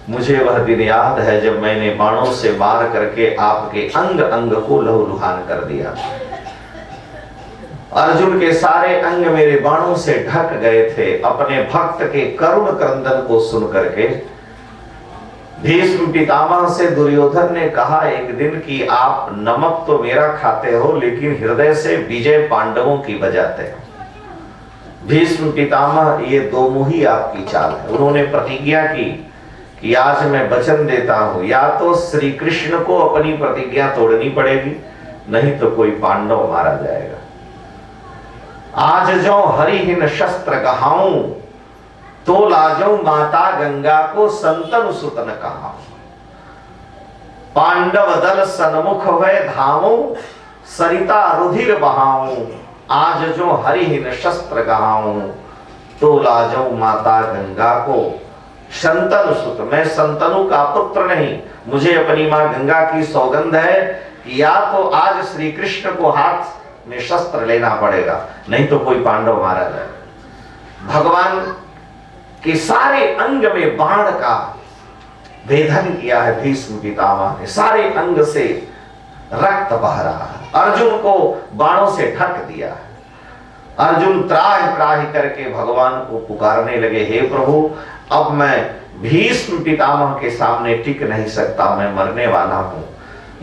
मुझे वह दिन याद है जब मैंने बाणों से मार करके आपके अंग अंग को लहूलुहान कर दिया। अर्जुन के सारे अंग मेरे बाणों से ढक गए थे। अपने भक्त के करुण क्रंदन को सुन करके भीष्म पितामह से दुर्योधन ने कहा एक दिन कि आप नमक तो मेरा खाते हो लेकिन हृदय से विजय पांडवों की बजाते हो। भीष्म पितामह ये दो मुही आपकी चाल है। उन्होंने प्रतिज्ञा की कि आज मैं वचन देता हूं, या तो श्री कृष्ण को अपनी प्रतिज्ञा तोड़नी पड़ेगी, नहीं तो कोई पांडव मारा जाएगा। आज जो हरिहीन शस्त्र कहाऊं, तो लाजो माता गंगा को संतन सुतन कहा। पांडव दल सन्मुख वै धामो, सरिता रुधिर बहाऊं। आज जो हरिहीन शस्त्र कहाऊं, तो लाजो माता गंगा को संतनु सुत। मैं संतनु का पुत्र नहीं, मुझे अपनी मां गंगा की सौगंध है कि या तो आज श्री कृष्ण को हाथ में शस्त्र लेना पड़ेगा, नहीं तो कोई पांडव मारा जाए। भगवान के सारे अंग में बाण का भेदन किया है भीष्म पितामह ने। सारे अंग से रक्त बह रहा है। अर्जुन को बाणों से ढक दिया है। अर्जुन त्राहि त्राहि करके भगवान को पुकारने लगे, हे प्रभु अब मैं भीष्म पितामह के सामने टिक नहीं सकता, मैं मरने वाला हूं।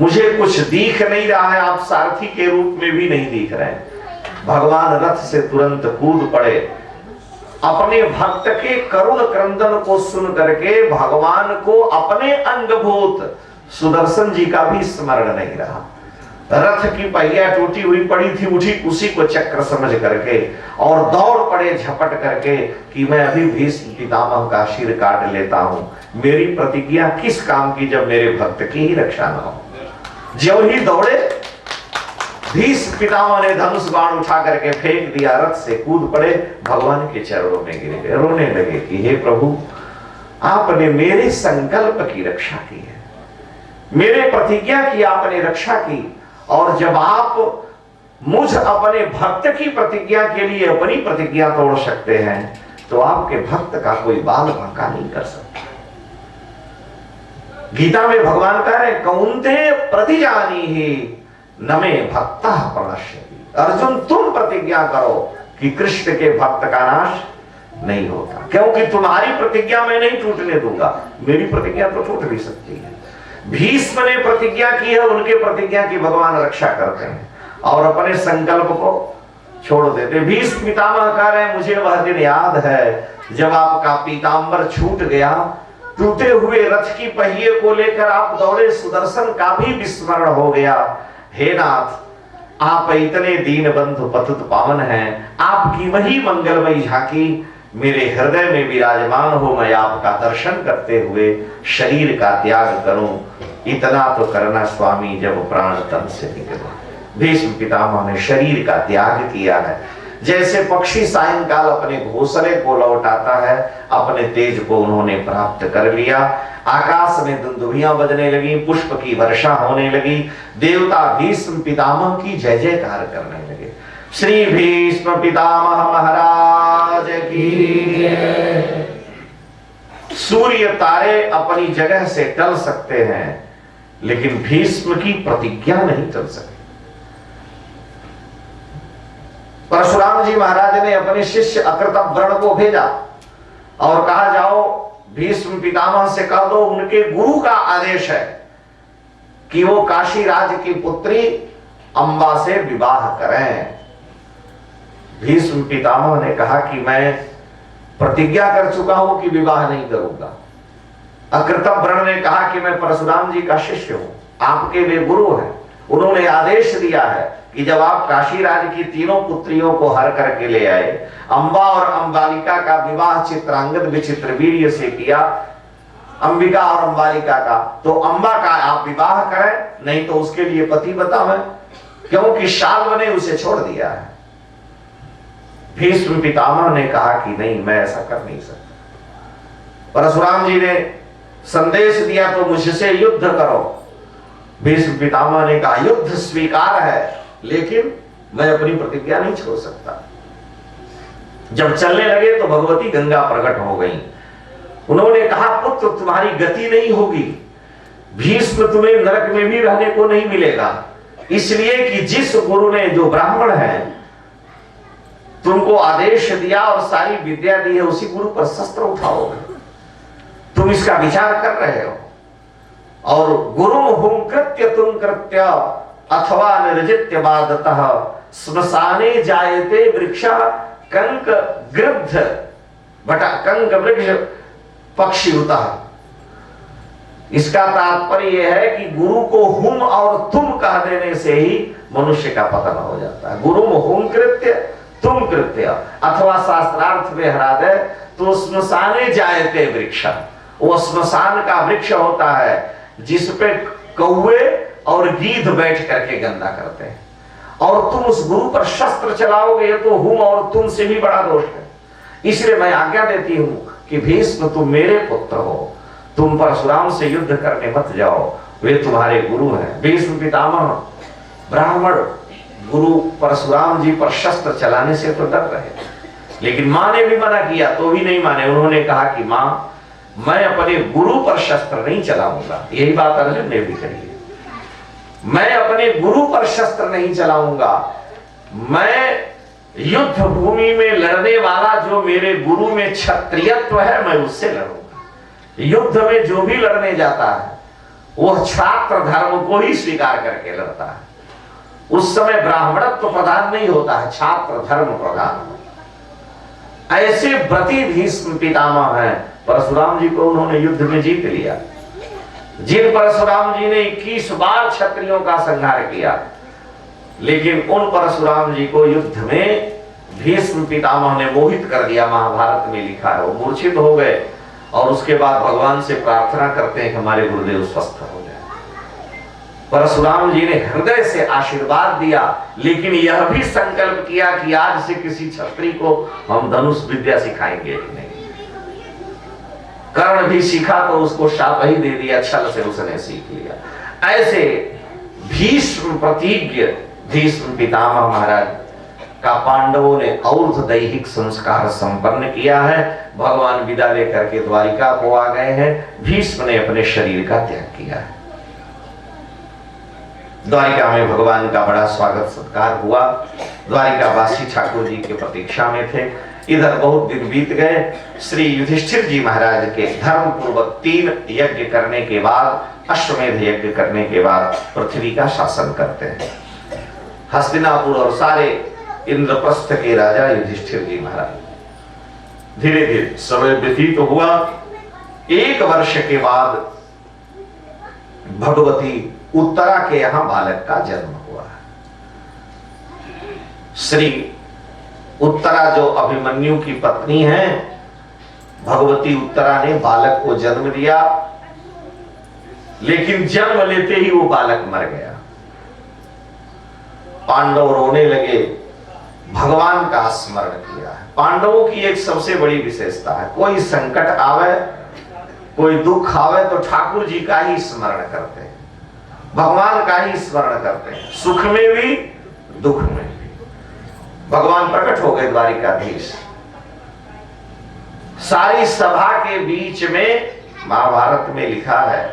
मुझे कुछ दिख नहीं रहा है, आप सारथी के रूप में भी नहीं दिख रहे हैं। भगवान रथ से तुरंत कूद पड़े। अपने भक्त के करुण क्रंदन को सुन करके भगवान को अपने अंगभूत सुदर्शन जी का भी स्मरण नहीं रहा। रथ की पहिया टूटी हुई पड़ी थी, उठी उसी को चक्र समझ करके और दौड़ पड़े झपट करके कि मैं अभी भीष्म पितामह का सिर काट लेता हूं। मेरी प्रतिज्ञा किस काम की जब मेरे भक्त की ही रक्षा न हो। जो ही दौड़े, भीष्म पितामह ने धनुष बाण उठा करके फेंक दिया, रथ से कूद पड़े, भगवान के चरणों में गिर गए, रोने लगे कि हे प्रभु आपने मेरे संकल्प की रक्षा की है, मेरे प्रतिज्ञा की आपने रक्षा की, और जब आप मुझ अपने भक्त की प्रतिज्ञा के लिए अपनी प्रतिज्ञा तोड़ सकते हैं, तो आपके भक्त का कोई बाल बांका नहीं कर सकता। गीता में भगवान कह रहे कौन्तेय प्रतिजानीहि न मे भक्तः प्रणश्यति। अर्जुन तुम प्रतिज्ञा करो कि कृष्ण के भक्त का नाश नहीं होता, क्योंकि तुम्हारी प्रतिज्ञा मैं नहीं टूटने दूंगा। मेरी प्रतिज्ञा तो टूट भी सकती है। भीष्म ने प्रतिज्ञा की है, उनके प्रतिज्ञा की भगवान रक्षा करते हैं और अपने संकल्प को छोड़ देते। भीष्म पितामह कह रहे हैं मुझे वह दिन याद है जब आपका पीतांबर छूट गया, टूटे हुए रथ की पहिए को लेकर आप दौड़े, सुदर्शन का भी विस्मरण हो गया। हे नाथ आप इतने दीन बंधु पतित पावन हैं, आपकी वही मंगलमयी झांकी मेरे हृदय में विराजमान हो, मैं आपका दर्शन करते हुए शरीर का त्याग करूं, इतना तो करना स्वामी जब प्राण तन से निकले। भीष्म पितामह ने शरीर का त्याग किया है। जैसे पक्षी सायंकाल अपने घोंसले को लौटाता है, अपने तेज को उन्होंने प्राप्त कर लिया। आकाश में दुंदुभियां बजने लगी, पुष्प की वर्षा होने लगी, देवता भीष्म पितामह की जय जयकार करने लगे। श्री भीष्म पितामह महाराज की जय। सूर्य तारे अपनी जगह से टल सकते हैं, लेकिन भीष्म की प्रतिज्ञा नहीं टल सकती। परशुराम जी महाराज ने अपने शिष्य अकृतव्रण को भेजा और कहा जाओ भीष्म पितामह से कह दो, उनके गुरु का आदेश है कि वो काशी राज की पुत्री अंबा से विवाह करें। भीष्म पितामह ने कहा कि मैं प्रतिज्ञा कर चुका हूं कि विवाह नहीं करूंगा। अकृतव्रण ने कहा कि मैं परशुराम जी का शिष्य हूं, आपके वे गुरु हैं, उन्होंने आदेश दिया है कि जब आप काशी राज की तीनों पुत्रियों को हर करके ले आए, अंबा और अंबालिका का विवाह चित्रांगद विचित्र वीर्य से किया, अंबिका और अंबालिका का, तो अंबा का आप विवाह करें, नहीं तो उसके लिए पति बताओ, क्योंकि शाल्व ने उसे छोड़ दिया है। भीष्म पितामह ने कहा कि नहीं, मैं ऐसा कर नहीं सकता। परशुराम जी ने संदेश दिया तो मुझसे युद्ध करो। भीष्म पितामह ने कहा युद्ध स्वीकार है, लेकिन मैं अपनी प्रतिज्ञा नहीं छोड़ सकता। जब चलने लगे तो भगवती गंगा प्रकट हो गई उन्होंने कहा पुत्र तुम्हारी गति नहीं होगी, भीष्म तुम्हें नरक में भी रहने को नहीं मिलेगा, इसलिए कि जिस गुरु ने, जो ब्राह्मण है, तुमको आदेश दिया और सारी विद्या दी है, उसी गुरु पर शस्त्र उठाओगे। तुम इसका विचार कर रहे हो। और गुरु हुम कृत्य तुम कृत्य अथवा निर्जित्य बादतः श्मशाने जायते वृक्ष कंक गृद्ध बटा कंक वृक्ष पक्षीयुतः। इसका तात्पर्य यह है कि गुरु को हुम और तुम कह देने से ही मनुष्य का पतन हो जाता है। गुरु हुम कृत्य तुम कृत्य, अथवा शास्त्रार्थ में हरा दे तो श्मशाने जायते वृक्ष, वो श्मशान का वृक्ष होता है जिसपे कौवे और गीध बैठ करके गंदा करते हैं, और तुम उस गुरु पर शस्त्र चलाओगे तो हुम और तुम से भी बड़ा दोष है। इसलिए मैं आज्ञा देती हूं कि भीष्म तुम मेरे पुत्र हो, तुम परशुराम से युद्ध करने मत जाओ, वे तुम्हारे गुरु हैं। भीष्म पितामह ब्राह्मण गुरु परशुराम जी पर शस्त्र चलाने से तो डर रहे, लेकिन मां ने भी मना किया तो भी नहीं माने। उन्होंने कहा कि मां, मैं अपने गुरु पर शस्त्र नहीं चलाऊंगा। यही बात अर्जुन ने भी कही है, मैं अपने गुरु पर शस्त्र नहीं चलाऊंगा, मैं युद्ध भूमि में लड़ने वाला जो मेरे गुरु में क्षत्रियत्व है मैं उससे लड़ूंगा। युद्ध में जो भी लड़ने जाता है वह छात्र धर्म को ही स्वीकार करके लड़ता है। उस समय ब्राह्मणत्व प्रधान नहीं होता है, छात्र धर्म प्रधान। ऐसे व्रती भीष्म पितामह हैं, परशुराम जी को उन्होंने युद्ध में जीत लिया। जिन परशुराम जी ने 21 बार क्षत्रियों का संहार किया, लेकिन उन परशुराम जी को युद्ध में भीष्म पितामह ने मोहित कर दिया। महाभारत में लिखा है, वो मूर्छित हो गए और उसके बाद भगवान से प्रार्थना करते हैं कि हमारे गुरुदेव स्वस्थ हो जाए। परशुराम जी ने हृदय से आशीर्वाद दिया, लेकिन यह भी संकल्प किया कि आज से किसी क्षत्रिय को हम धनुष विद्या सिखाएंगे ही नहीं। कर्ण भी सीखा तो उसको शाप ही दे दिया, छल से उसने सीख लिया। ऐसे भीष्म प्रतिज्ञ भीष्म पितामह महाराज का पांडवों ने और्ध दैहिक संस्कार संपन्न किया है। भगवान विदा लेकर के द्वारिका को आ गए हैं। भीष्म ने अपने शरीर का त्याग किया है। द्वारिका में भगवान का बड़ा स्वागत सत्कार हुआ। द्वारिका वासी ठाकुर जी की प्रतीक्षा में थे। इधर बहुत दिन बीत गए। श्री युधिष्ठिर जी महाराज के धर्म पूर्वक 3 यज्ञ करने के बाद, अश्वमेध यज्ञ करने के बाद पृथ्वी का शासन करते हैं। हस्तिनापुर और सारे इंद्रप्रस्थ के राजा युधिष्ठिर जी महाराज। धीरे धीरे समय व्यतीत हुआ। 1 वर्ष के बाद भगवती उत्तरा के यहां बालक का जन्म हुआ। श्री उत्तरा जो अभिमन्यु की पत्नी है, भगवती उत्तरा ने बालक को जन्म दिया, लेकिन जन्म लेते ही वो बालक मर गया। पांडव रोने लगे, भगवान का स्मरण किया। पांडवों की एक सबसे बड़ी विशेषता है, कोई संकट आवे, कोई दुख आवे तो ठाकुर जी का ही स्मरण करते हैं, भगवान का ही स्मरण करते हैं, सुख में भी दुख में भी। भगवान प्रकट हो गए द्वारिकाधीश। सारी सभा के बीच में महाभारत में लिखा है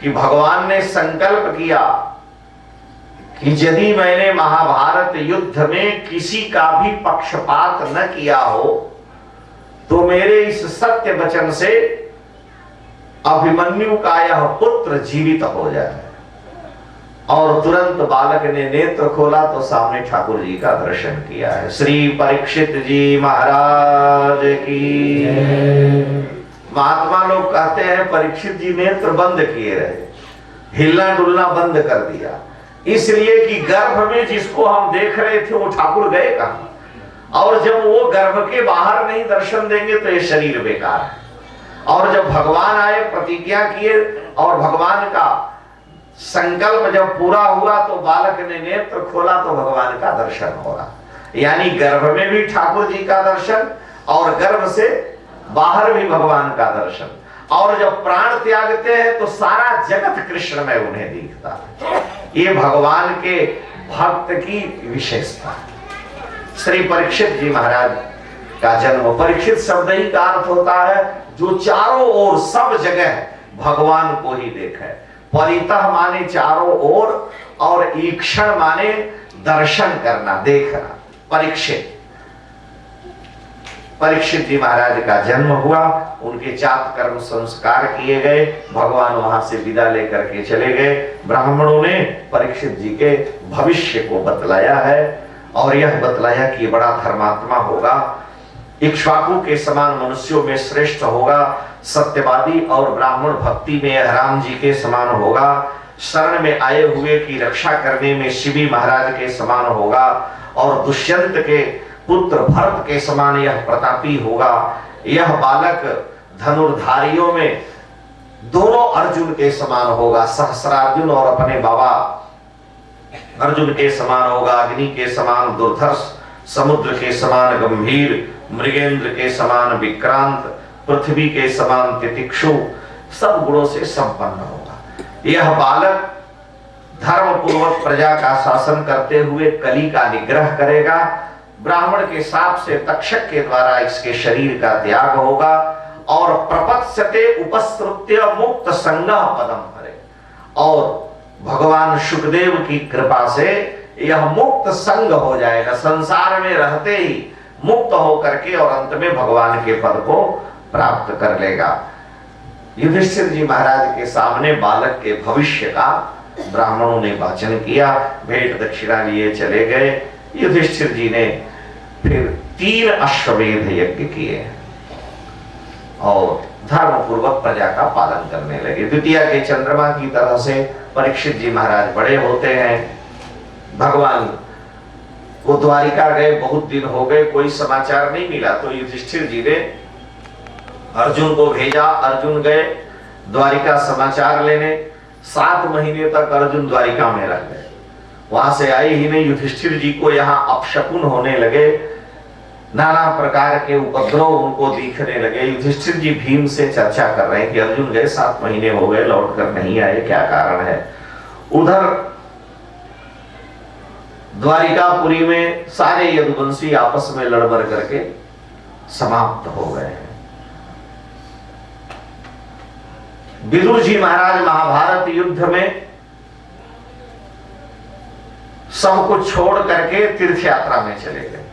कि भगवान ने संकल्प किया कि यदि मैंने महाभारत युद्ध में किसी का भी पक्षपात न किया हो तो मेरे इस सत्य वचन से अभिमन्यु का यह पुत्र जीवित हो जाए। और तुरंत बालक ने नेत्र खोला तो सामने ठाकुर जी का दर्शन किया है। श्री परीक्षित जी महाराज की। महात्मा लोग कहते हैं परीक्षित जी नेत्र बंद किए रहे, हिलना डुलना बंद कर दिया, इसलिए कि गर्भ में जिसको हम देख रहे थे वो ठाकुर गए कहां। और जब वो गर्भ के बाहर नहीं दर्शन देंगे तो ये शरीर बेकार है। और जब भगवान आए, प्रतिज्ञा किए और भगवान का संकल्प जब पूरा हुआ तो बालक ने नेत्र खोला तो भगवान का दर्शन हो रहा। यानी गर्भ में भी ठाकुर जी का दर्शन और गर्भ से बाहर भी भगवान का दर्शन। और जब प्राण त्यागते हैं तो सारा जगत कृष्ण में उन्हें दिखता है। ये भगवान के भक्त की विशेषता। श्री परीक्षित जी महाराज का जन्म, परीक्षित शब्द ही का अर्थ होता है जो चारों ओर सब जगह भगवान को ही देखे। परितः माने चारों ओर, और ईक्षण माने दर्शन करना, देखना। परीक्षित जी महाराज का जन्म हुआ, उनके जात कर्म संस्कार किए गए, भगवान वहां से विदा लेकर के चले गए। ब्राह्मणों ने परीक्षित जी के भविष्य को बतलाया है, और यह बतलाया कि बड़ा धर्मात्मा होगा, इक्ष्वाकु के समान मनुष्यों में श्रेष्ठ होगा, सत्यवादी और ब्राह्मण भक्ति में राम जी के समान होगा, शरण में आए हुए की रक्षा करने में शिवी महाराज के समान होगा, और दुष्यंत के पुत्र भरत के समान यह प्रतापी होगा। यह बालक धनुर्धारियों में दोनों अर्जुन के समान होगा, सहस्रार्जुन और अपने बाबा अर्जुन के समान होगा, अग्नि के समान दुर्धर्ष, समुद्र के समान गंभीर, मृगेंद्र के समान विक्रांत, पृथ्वी के समान तितिक्षु, सब गुणों से संपन्न होगा। यह बालक धर्म पूर्वक प्रजा का शासन करते हुए कली का निग्रह करेगा। ब्राह्मण के शाप से तक्षक के द्वारा इसके शरीर का त्याग होगा, और प्रपत्स्यते उपस्रुत्य मुक्त संगः पदम भरे, और भगवान शुकदेव की कृपा से यह मुक्त संग हो जाएगा, संसार में रहते ही मुक्त होकर के, और अंत में भगवान के पद को प्राप्त कर लेगा। युधिष्ठिर जी महाराज के सामने बालक के भविष्य का ब्राह्मणों ने वाचन किया, भेंट दक्षिणा लिए चले गए। युधिष्ठिर जी ने फिर 3 अश्वमेध यज्ञ किए और धर्म पूर्वक प्रजा का पालन करने लगे। द्वितीया के चंद्रमा की तरह से परीक्षित जी महाराज बड़े होते हैं। भगवान वो द्वारिका गए, बहुत दिन हो गए, कोई समाचार नहीं मिला, तो युधिष्ठिर जी ने अर्जुन को भेजा। अर्जुन गए द्वारिका समाचार लेने। 7 महीने तक अर्जुन द्वारिका में रह गए, वहां से आए ही नहीं। युधिष्ठिर जी को यहाँ अपशकुन होने लगे, नाना प्रकार के उपद्रव उनको दिखने लगे। युधिष्ठिर जी भीम से चर्चा कर रहे हैं कि अर्जुन गए 7 महीने हो गए, लौट कर नहीं आए, क्या कारण है। उधर द्वारिकापुरी में सारे यदुवंशी आपस में लड़बड़ करके समाप्त हो गए हैं। विदुर जी महाराज महाभारत युद्ध में सब कुछ छोड़ करके तीर्थ यात्रा में चले गए।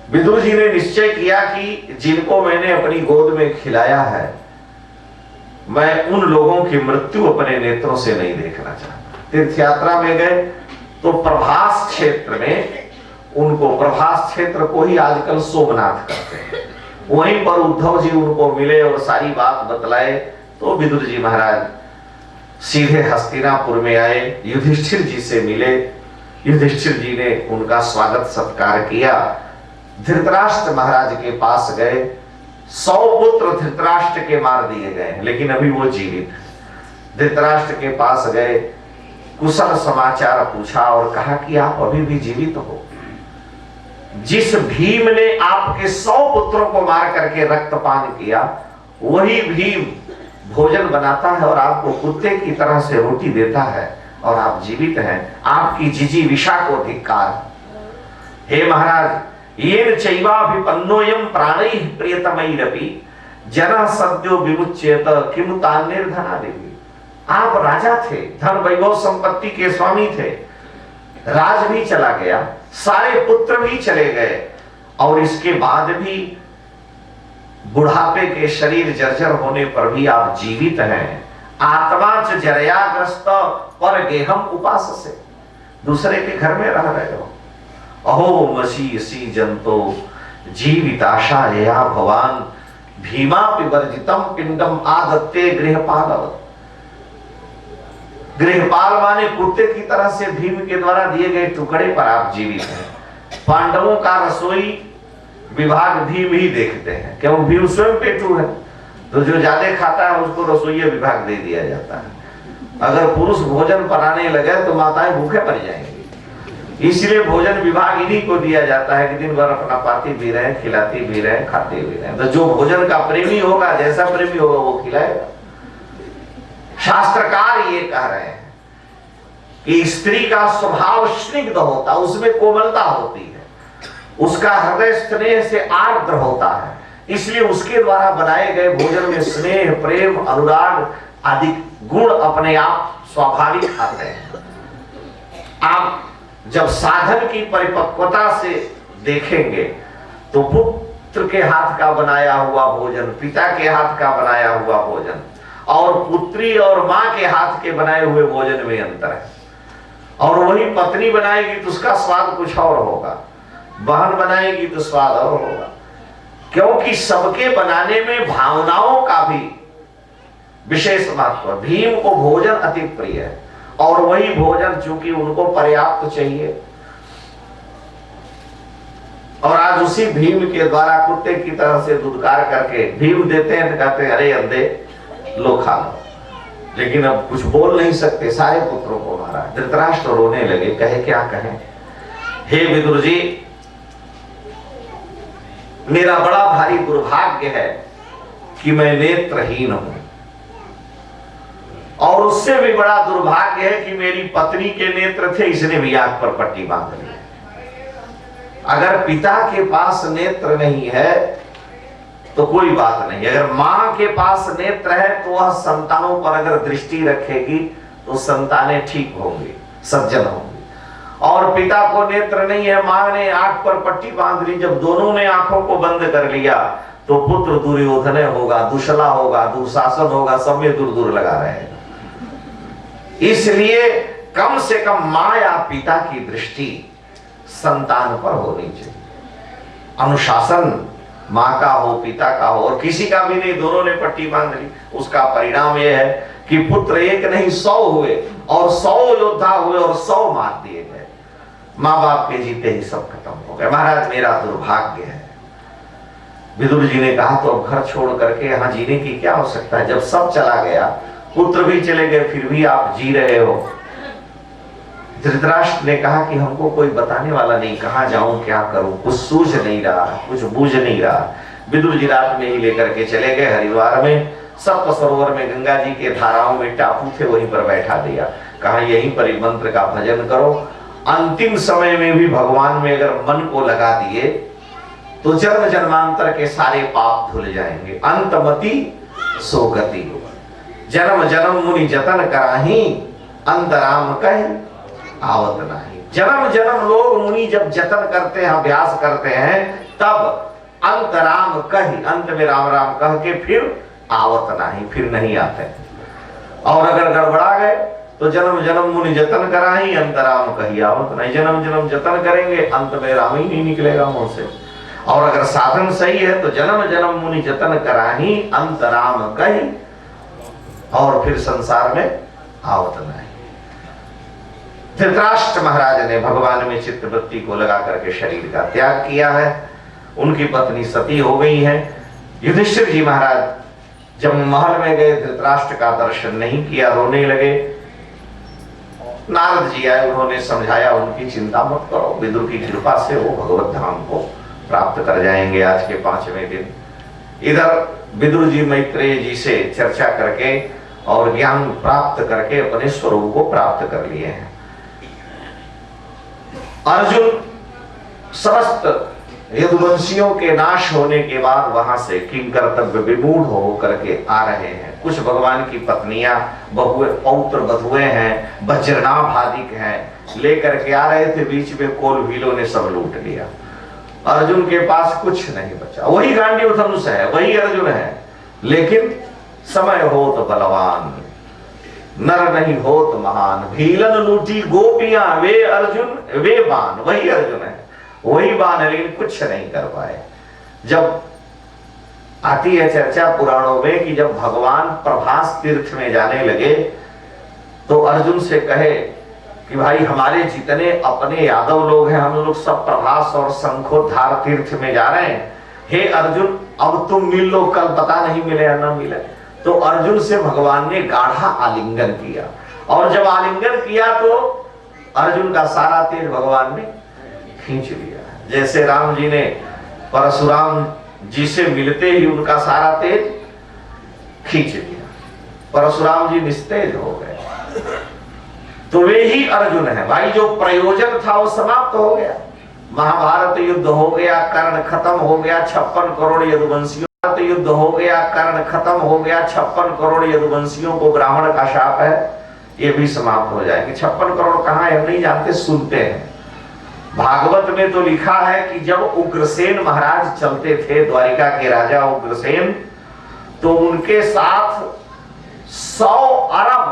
विदुर जी ने निश्चय किया कि जिनको मैंने अपनी गोद में खिलाया है, मैं उन लोगों की मृत्यु अपने नेत्रों से नहीं देखना चाहता। तीर्थ यात्रा में गए तो प्रभास क्षेत्र में, उनको प्रभास क्षेत्र को ही आजकल सोमनाथ कहते हैं, वहीं पर उद्धव जी उनको मिले और सारी बात बतलाए। तो विदुर जी महाराज सीधे हस्तिनापुर में आए, युधिष्ठिर जी से मिले। युधिष्ठिर जी ने उनका स्वागत सत्कार किया। धृतराष्ट्र महाराज के पास गए। 100 पुत्र धृतराष्ट्र के मार दिए गए, लेकिन अभी वो जीवित। धृतराष्ट्र के पास गए, कुशल समाचार पूछा और कहा कि आप अभी भी जीवित हो। जिस भीम ने आपके 100 पुत्रों को मार करके रक्तपान किया, वही भीम भोजन बनाता है और आपको कुत्ते की तरह से रोटी देता है, और आप जीवित हैं। आपकी जिजीविषा को धिक्कार। हे महाराज, येन चैवाभिपन्नोयं प्राणैः प्रियतमैरपि जनः सद्यो विमुच्येत किमु तान्निर्धनादिभिः। आप राजा थे, धन वैभव संपत्ति के स्वामी थे, राज भी चला गया, सारे पुत्र भी चले गए, और इसके बाद भी बुढ़ापे के शरीर जर्जर होने पर भी आप जीवित हैं। आत्मा च जरयाग्रस्त पर गेहम उपास से, दूसरे के घर में रह रहे हो। अहो मसीसी जंतो जीविताशा या भवान भीमा विवर्जितम पिंडम आदत्ते गृहपाल। गृहपाल माने कुत्ते की तरह से भीम के द्वारा दिए गए टुकड़े पर आप जीवित हैं। पांडवों का रसोई विभाग भीम ही देखते हैं, क्यों? भीम स्वयं पेटू है, तो जो ज्यादा खाता है उसको रसोई विभाग दे दिया जाता है। अगर पुरुष भोजन बनाने लगे तो माताएं भूखे मर जाएंगी, इसलिए भोजन विभाग इन्हीं को दिया जाता है कि दिन भर अपना पाती भी रहे, खिलाती भी रहे, खाते भी रहे। तो जो भोजन का प्रेमी होगा, जैसा प्रेमी होगा वो खिलाएगा। शास्त्रकार ये कह रहे हैं कि स्त्री का स्वभाव स्निग्ध होता, उसमें कोमलता होती है, उसका हृदय स्नेह से आर्द्र होता है। इसलिए उसके द्वारा बनाए गए भोजन में स्नेह, प्रेम, अनुराग आदि गुण अपने आप स्वाभाविक आते हैं। आप जब साधन की परिपक्वता से देखेंगे तो पुत्र के हाथ का बनाया हुआ भोजन, पिता के हाथ का बनाया हुआ भोजन और पुत्री और मां के हाथ के बनाए हुए भोजन में अंतर है। और वही पत्नी बनाएगी तो उसका स्वाद कुछ और होगा, बहन बनाएगी तो स्वाद और होगा, क्योंकि सबके बनाने में भावनाओं का भी विशेष महत्व। भीम को भोजन अति प्रिय है और वही भोजन चूंकि उनको पर्याप्त चाहिए, और आज उसी भीम के द्वारा कुत्ते की तरह से दुदकार करके भीम देते हैं तो कहते हैं अरे अंधे लो खा लो, लेकिन अब कुछ बोल नहीं सकते, सारे पुत्रों को मारा। धृतराष्ट्र रोने लगे, कहे क्या कहें, हे विदुर जी मेरा बड़ा भारी दुर्भाग्य है कि मैं नेत्रहीन हूं, और उससे भी बड़ा दुर्भाग्य है कि मेरी पत्नी के नेत्र थे, इसने भी आंख पर पट्टी बांध ली। अगर पिता के पास नेत्र नहीं है तो कोई बात नहीं, अगर मां के पास नेत्र है तो वह संतानों पर अगर दृष्टि रखेगी तो संतानें ठीक होंगी, सज्जन होंगी। और पिता को नेत्र नहीं है, मां ने आंख पर पट्टी बांध ली, जब दोनों ने आंखों को बंद कर लिया तो पुत्र दुर्योधन होगा, दुशला होगा, दुशासन होगा, सब में दूर दूर लगा रहेगा। इसलिए कम से कम मां या पिता की दृष्टि संतान पर होनी चाहिए। अनुशासन मां का हो, पिता का हो, और किसी का भी नहीं, दोनों ने पट्टी बांध ली। उसका परिणाम यह है कि पुत्र एक नहीं 100 हुए, और 100 योद्धा हुए और 100 मार दिए गए। मां बाप के जीते ही सब खत्म हो गए। महाराज मेरा दुर्भाग्य है। विदुर जी ने कहा तो अब घर छोड़ करके यहाँ जीने की क्या आवश्यकता है, जब सब चला गया, पुत्र भी चले गए, फिर भी आप जी रहे हो। धृतराष्ट्र ने कहा कि हमको कोई बताने वाला नहीं, कहां जाऊं, क्या करूं, कुछ सूझ नहीं रहा, कुछ बूझ नहीं रहा। विदुर जी रात में ही लेकर के चले गए हरिद्वार में, सप्त सरोवर में गंगा जी के धाराओं में टापू थे, वहीं पर बैठा दिया। कहा यहीं पर मंत्र का भजन करो, अंतिम समय में भी भगवान में अगर मन को लगा दिए तो जन्म जन्मांतर के सारे पाप धुल जाएंगे। अंतमति सो गति, जन्म जन्म मुनि जतन कराही, अंतराम कह आवत नहीं। जन्म जन्म लोग मुनि जब जतन करते हैं, अभ्यास करते हैं, तब अंतराम कही, अंत में राम राम कह के फिर आवत नहीं, फिर नहीं आते। और अगर गड़बड़ा गए तो जन्म जन्म मुनि जतन कराही, अंतराम कही आवत नहीं। जन्म जन्म जतन करेंगे, अंत में राम ही नहीं निकलेगा मुंह से। और अगर साधन सही है तो जन्म जन्म मुनि जतन कराही, अंतराम कही, और फिर संसार में आवत नहीं। धृतराष्ट्र महाराज ने भगवान में चित्तवृत्ति को लगा करके शरीर का त्याग किया है। उनकी पत्नी सती हो गई है। युधिष्ठिर जी महाराज जब महल में गए, धृतराष्ट्र का दर्शन नहीं किया, रोने लगे। नारद जी आए, उन्होंने समझाया उनकी चिंता मत करो, विदुर की कृपा से वो भगवत धाम को प्राप्त कर जाएंगे आज के 5वें दिन। इधर विदुर जी मैत्रेय जी से चर्चा करके और ज्ञान प्राप्त करके अपने स्वरूप को प्राप्त कर लिए हैं। अर्जुन समस्त यदुवंशियों के नाश होने के बाद वहां से किंकर्तव्य विमूढ़ हो करके आ रहे हैं। कुछ भगवान की पत्नियां, बहुए, पौत्र बधुए हैं, वज्रनाभादिक हैं, लेकर के आ रहे थे। बीच में कोल भीलों ने सब लूट लिया। अर्जुन के पास कुछ नहीं बचा। वही गांडीव धनुष है, वही अर्जुन है, लेकिन समय हो तो बलवान, नर नहीं होत महान। भीलन लूटी गोपियां, वे अर्जुन, वे बाण, वही अर्जुन है, वही बाण है, लेकिन कुछ नहीं कर पाए। जब आती है चर्चा पुराणों में कि जब भगवान प्रभास तीर्थ में जाने लगे तो अर्जुन से कहे कि भाई हमारे जितने अपने यादव लोग हैं, हम लोग सब प्रभास और शंखोद्धार तीर्थ में जा रहे हैं। हे अर्जुन अब तुम मिल लो, कल पता नहीं मिले या ना मिले। तो अर्जुन से भगवान ने गाढ़ा आलिंगन किया, और जब आलिंगन किया तो अर्जुन का सारा तेज भगवान ने खींच लिया। जैसे राम जी ने परशुराम जी से मिलते ही उनका सारा तेज खींच लिया, परशुराम जी निस्तेज हो गए। तो वे ही अर्जुन है भाई, जो प्रयोजन था वो समाप्त हो गया। महाभारत युद्ध हो गया, कर्ण खत्म हो गया, 56 करोड़ यदुवंशियों युद्ध हो गया, कर्ण खत्म हो गया, 56 करोड़ यदुवंशियों को ब्राह्मण का शाप है, ये भी समाप्त हो जाएगी। 56 करोड़ कहां है हम नहीं जानते, सुनते हैं। भागवत में तो लिखा है कि जब उग्रसेन महाराज चलते थे, द्वारिका के राजा उग्रसेन, तो उनके साथ 100 अरब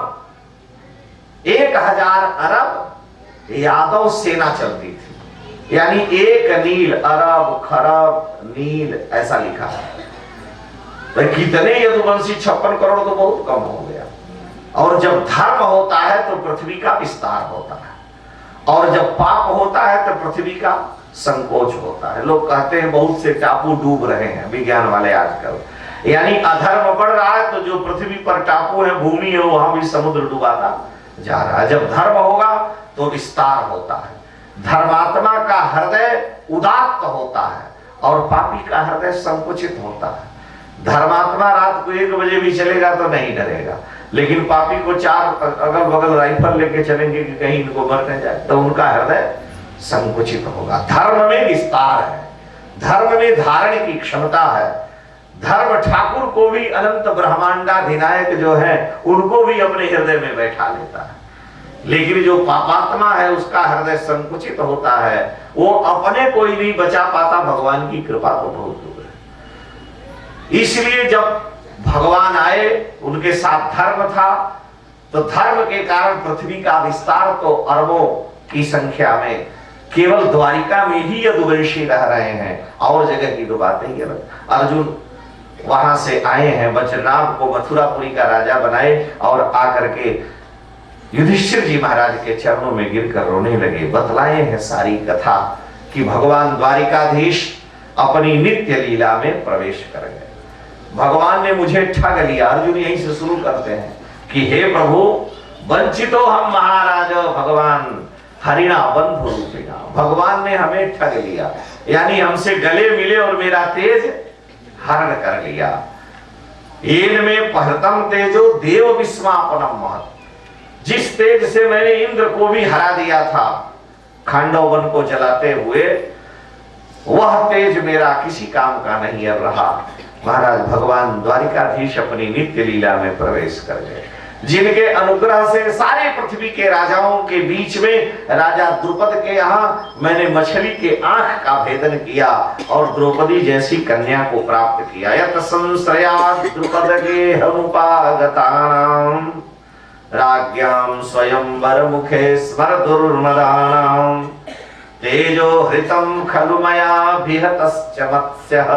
1000 अरब यादव सेना चलती थी। यानी एक नील, अरब, खरब, नील ऐसा लिखा है। तो कितने यदुवंशी, 56 करोड़ तो बहुत कम हो गया। और जब धर्म होता है तो पृथ्वी का विस्तार होता है, और जब पाप होता है तो पृथ्वी का संकोच होता है। लोग कहते हैं बहुत से टापू डूब रहे हैं, विज्ञान वाले आजकल, यानी अधर्म बढ़ रहा है तो जो पृथ्वी पर टापू है, भूमि है, वहां भी समुद्र डुबाता जा रहा है। जब धर्म होगा तो विस्तार होता है। धर्मात्मा का हृदय उदात्त होता है और पापी का हृदय संकुचित होता है। धर्मात्मा रात को 1 बजे भी चलेगा तो नहीं डरेगा, लेकिन पापी को 4 अगल बगल राइफल लेके चलेंगे कि कहीं इनको मरने जाए, तो उनका हृदय संकुचित होगा। धर्म में विस्तार है, धर्म में धारण की क्षमता है। धर्म ठाकुर को भी अनंत ब्रह्मांडाधिनायक जो है उनको भी अपने हृदय में बैठा लेता है। लेकिन जो पापात्मा है उसका हृदय संकुचित होता है, वो अपने को ही नहीं बचा पाता, भगवान की कृपा तो बहुत दूर है। इसलिए जब भगवान आए, उनके साथ धर्म था, तो धर्म के कारण पृथ्वी का विस्तार तो अरबों की संख्या में, केवल द्वारिका में ही यदुवंशी रह रहे हैं, और जगह की तो बात ही अलग। अर्जुन वहां से आए हैं, वज्रनाभ को मथुरापुरी का राजा बनाए और आकर के युधिष्ठिर जी महाराज के चरणों में गिरकर रोने लगे। बतलाए हैं सारी कथा कि भगवान द्वारिकाधीश अपनी नित्य लीला में प्रवेश कर गए। भगवान ने मुझे ठग लिया। अर्जुन यहीं से शुरू करते हैं कि हे प्रभु, वंचितो हम महाराज भगवान हरिणा बंधु रूपिणा। भगवान ने हमें ठग लिया, यानी हमसे गले मिले और मेरा तेज हरण कर लिया। एन में पहतम तेजो देव विस्मापनम महत्। जिस तेज से मैंने इंद्र को भी हरा दिया था खांडव वन को जलाते हुए, वह तेज मेरा किसी काम का नहीं अब रहा। महाराज भगवान द्वारिकाधीश अपनी नित्य लीला में प्रवेश कर गए, जिनके अनुग्रह से सारे पृथ्वी के राजाओं के बीच में राजा द्रुपद के यहाँ मैंने मछली के आंख का भेदन किया और द्रौपदी जैसी कन्या को प्राप्त किया। यत संश्रयात् द्रुपद के हमुपागतानां राज्ञां स्वयंवर मुखे स्मरदुर्मदानां तेजो हृतं खलु मया विहतश्च मत्स्यः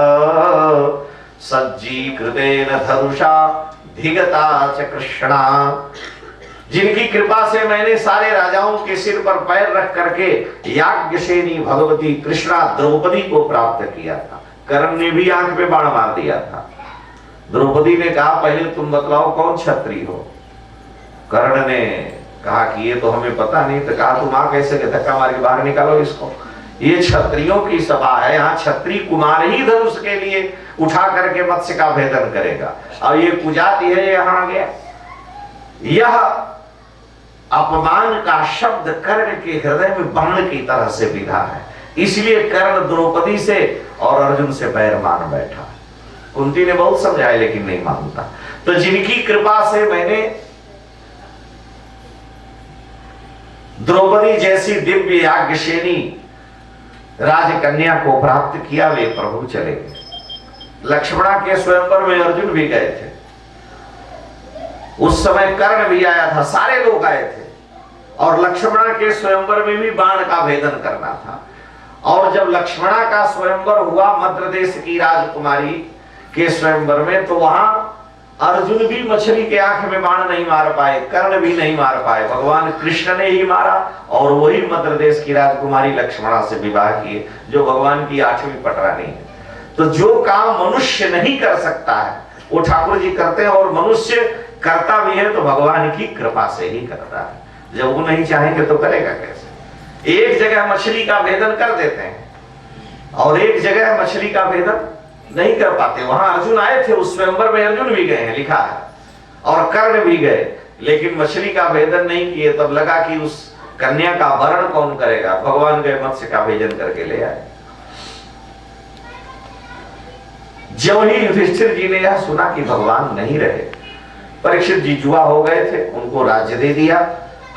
सज्जीकृतेन धनुषा धिगता च कृष्णा। जिनकी कृपा से मैंने सारे राजाओं के सिर पर पैर रख करके याज्ञसेनी भगवती कृष्णा द्रौपदी को प्राप्त किया था। कर्ण ने भी आंख पे बाण मार दिया था। द्रौपदी ने कहा पहले तुम बतलाओ कौन क्षत्रिय हो। कर्ण ने कहा कि ये तो हमें पता नहीं। तो कहा तुम आ कैसे, धक्का मार के बाहर निकालो इसको, ये क्षत्रियों की सभा है, यहाँ क्षत्रिय कुमार ही धनुष के लिए उठा करके मत्स्य का भेदन करेगा, और ये कुजाति है यहाँ आ गया। यह अपमान का शब्द कर्ण के हृदय में बाण की तरह से विधा है। इसलिए कर्ण द्रौपदी से और अर्जुन से बैर मान बैठा। कुंती ने बहुत समझाया लेकिन नहीं मानता। तो जिनकी कृपा से मैंने द्रौपदी जैसी दिव्य याज्ञसेनी राजकन्या को प्राप्त किया, वे प्रभु चले गए। लक्ष्मणा के स्वयंवर में अर्जुन भी गए थे। उस समय कर्ण भी आया था, सारे लोग आए थे, और लक्ष्मणा के स्वयंवर में भी बाण का भेदन करना था। और जब लक्ष्मणा का स्वयंवर हुआ मध्य देश की राजकुमारी के स्वयंवर में, तो वहां अर्जुन भी मछली के आंख में बाण नहीं मार पाए, कर्ण भी नहीं मार पाए, भगवान कृष्ण ने ही मारा। और वही मध्य देश की राजकुमारी लक्ष्मणा से विवाह किए, जो भगवान की 8वीं पटरानी है। तो जो काम मनुष्य नहीं कर सकता है वो ठाकुर जी करते हैं, और मनुष्य करता भी है तो भगवान की कृपा से ही करता है। जब वो नहीं चाहेंगे तो करेगा कैसे। एक जगह मछली का भेदन कर देते हैं और एक जगह मछली का भेदन नहीं कर पाते। वहां अर्जुन आए थे, उस स्वयंवर में अर्जुन भी गए हैं लिखा है, और कर्ण भी गए, लेकिन मछली का भेदन नहीं किए। तब लगा कि उस कन्या का वरण कौन करेगा? भगवान गए मत्स्य का भेजन करके ले आए। जब ही युधिष्ठिर जी ने यह सुना कि भगवान नहीं रहे, परीक्षित जी जुआ हो गए थे, उनको राज्य दे दिया।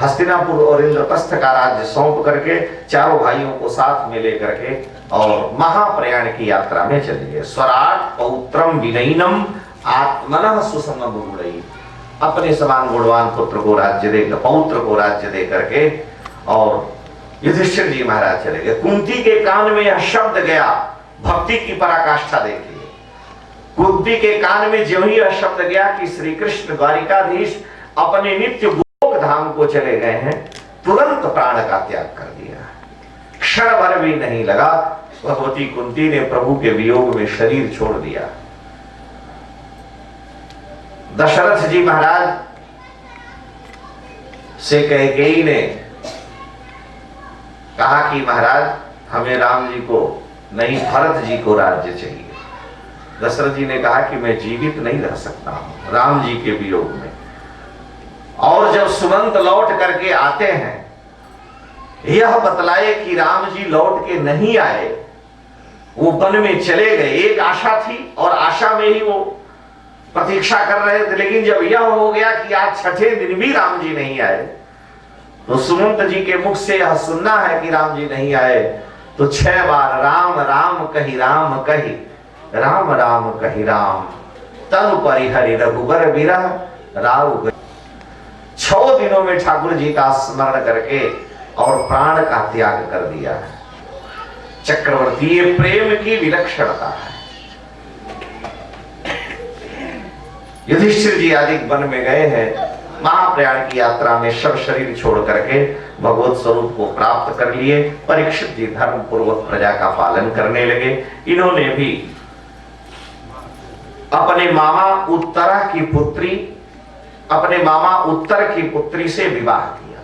हस्तिनापुर और इंद्रप्रस्थ का राज्य सौंप करके चारों भाइयों को साथ में लेकर के और महाप्रयाण की यात्रा में चले गए। स्वराट पौत्रम विनयनम आत्मनः सुसमम गुणई, अपने समान गुणवान पुत्र को राज्य दे, पौत्र को राज्य दे करके और युधिष्ठिर जी महाराज चले गए। कुंती के कान में यह शब्द गया, भक्ति की पराकाष्ठा देखिए। कुंती के कान में जो ही यह शब्द गया कि श्री कृष्ण द्वारिकाधीश अपने नित्य गोलोक धाम को चले गए हैं, तुरंत प्राण का त्याग कर दिया। क्षण भर भी नहीं लगा, भगवती कुंती ने प्रभु के वियोग में शरीर छोड़ दिया। दशरथ जी महाराज से कैकेयी ने कहा कि महाराज हमें राम जी को नहीं, भरत जी को राज्य चाहिए। दशरथ जी ने कहा कि मैं जीवित नहीं रह सकता हूं राम जी के वियोग में। और जब सुमंत लौट करके आते हैं, यह बतलाए कि राम जी लौट के नहीं आए, वो वन में चले गए। एक आशा थी और आशा में ही वो प्रतीक्षा कर रहे थे, लेकिन जब यह हो गया कि आज छठे दिन भी राम जी नहीं आए, तो सुमंत जी के मुख से यह सुनना है कि राम जी नहीं आए, तो 6 बार राम राम कही राम कही, राम राम कही राम, तनु परिहरि रघुबर विरह राव गई। 6 दिनों में ठाकुर जी का स्मरण करके और प्राण का त्याग कर दिया है। चक्रवर्ती, ये प्रेम की विलक्षणता है। युधिष्ठिर जी आदि वन में गए हैं, महाप्रयाण की यात्रा में सब शरीर छोड़ करके भगवत स्वरूप को प्राप्त कर लिए। परीक्षित जी धर्म पूर्वक प्रजा का पालन करने लगे। इन्होंने भी अपने मामा उत्तर की पुत्री से विवाह किया।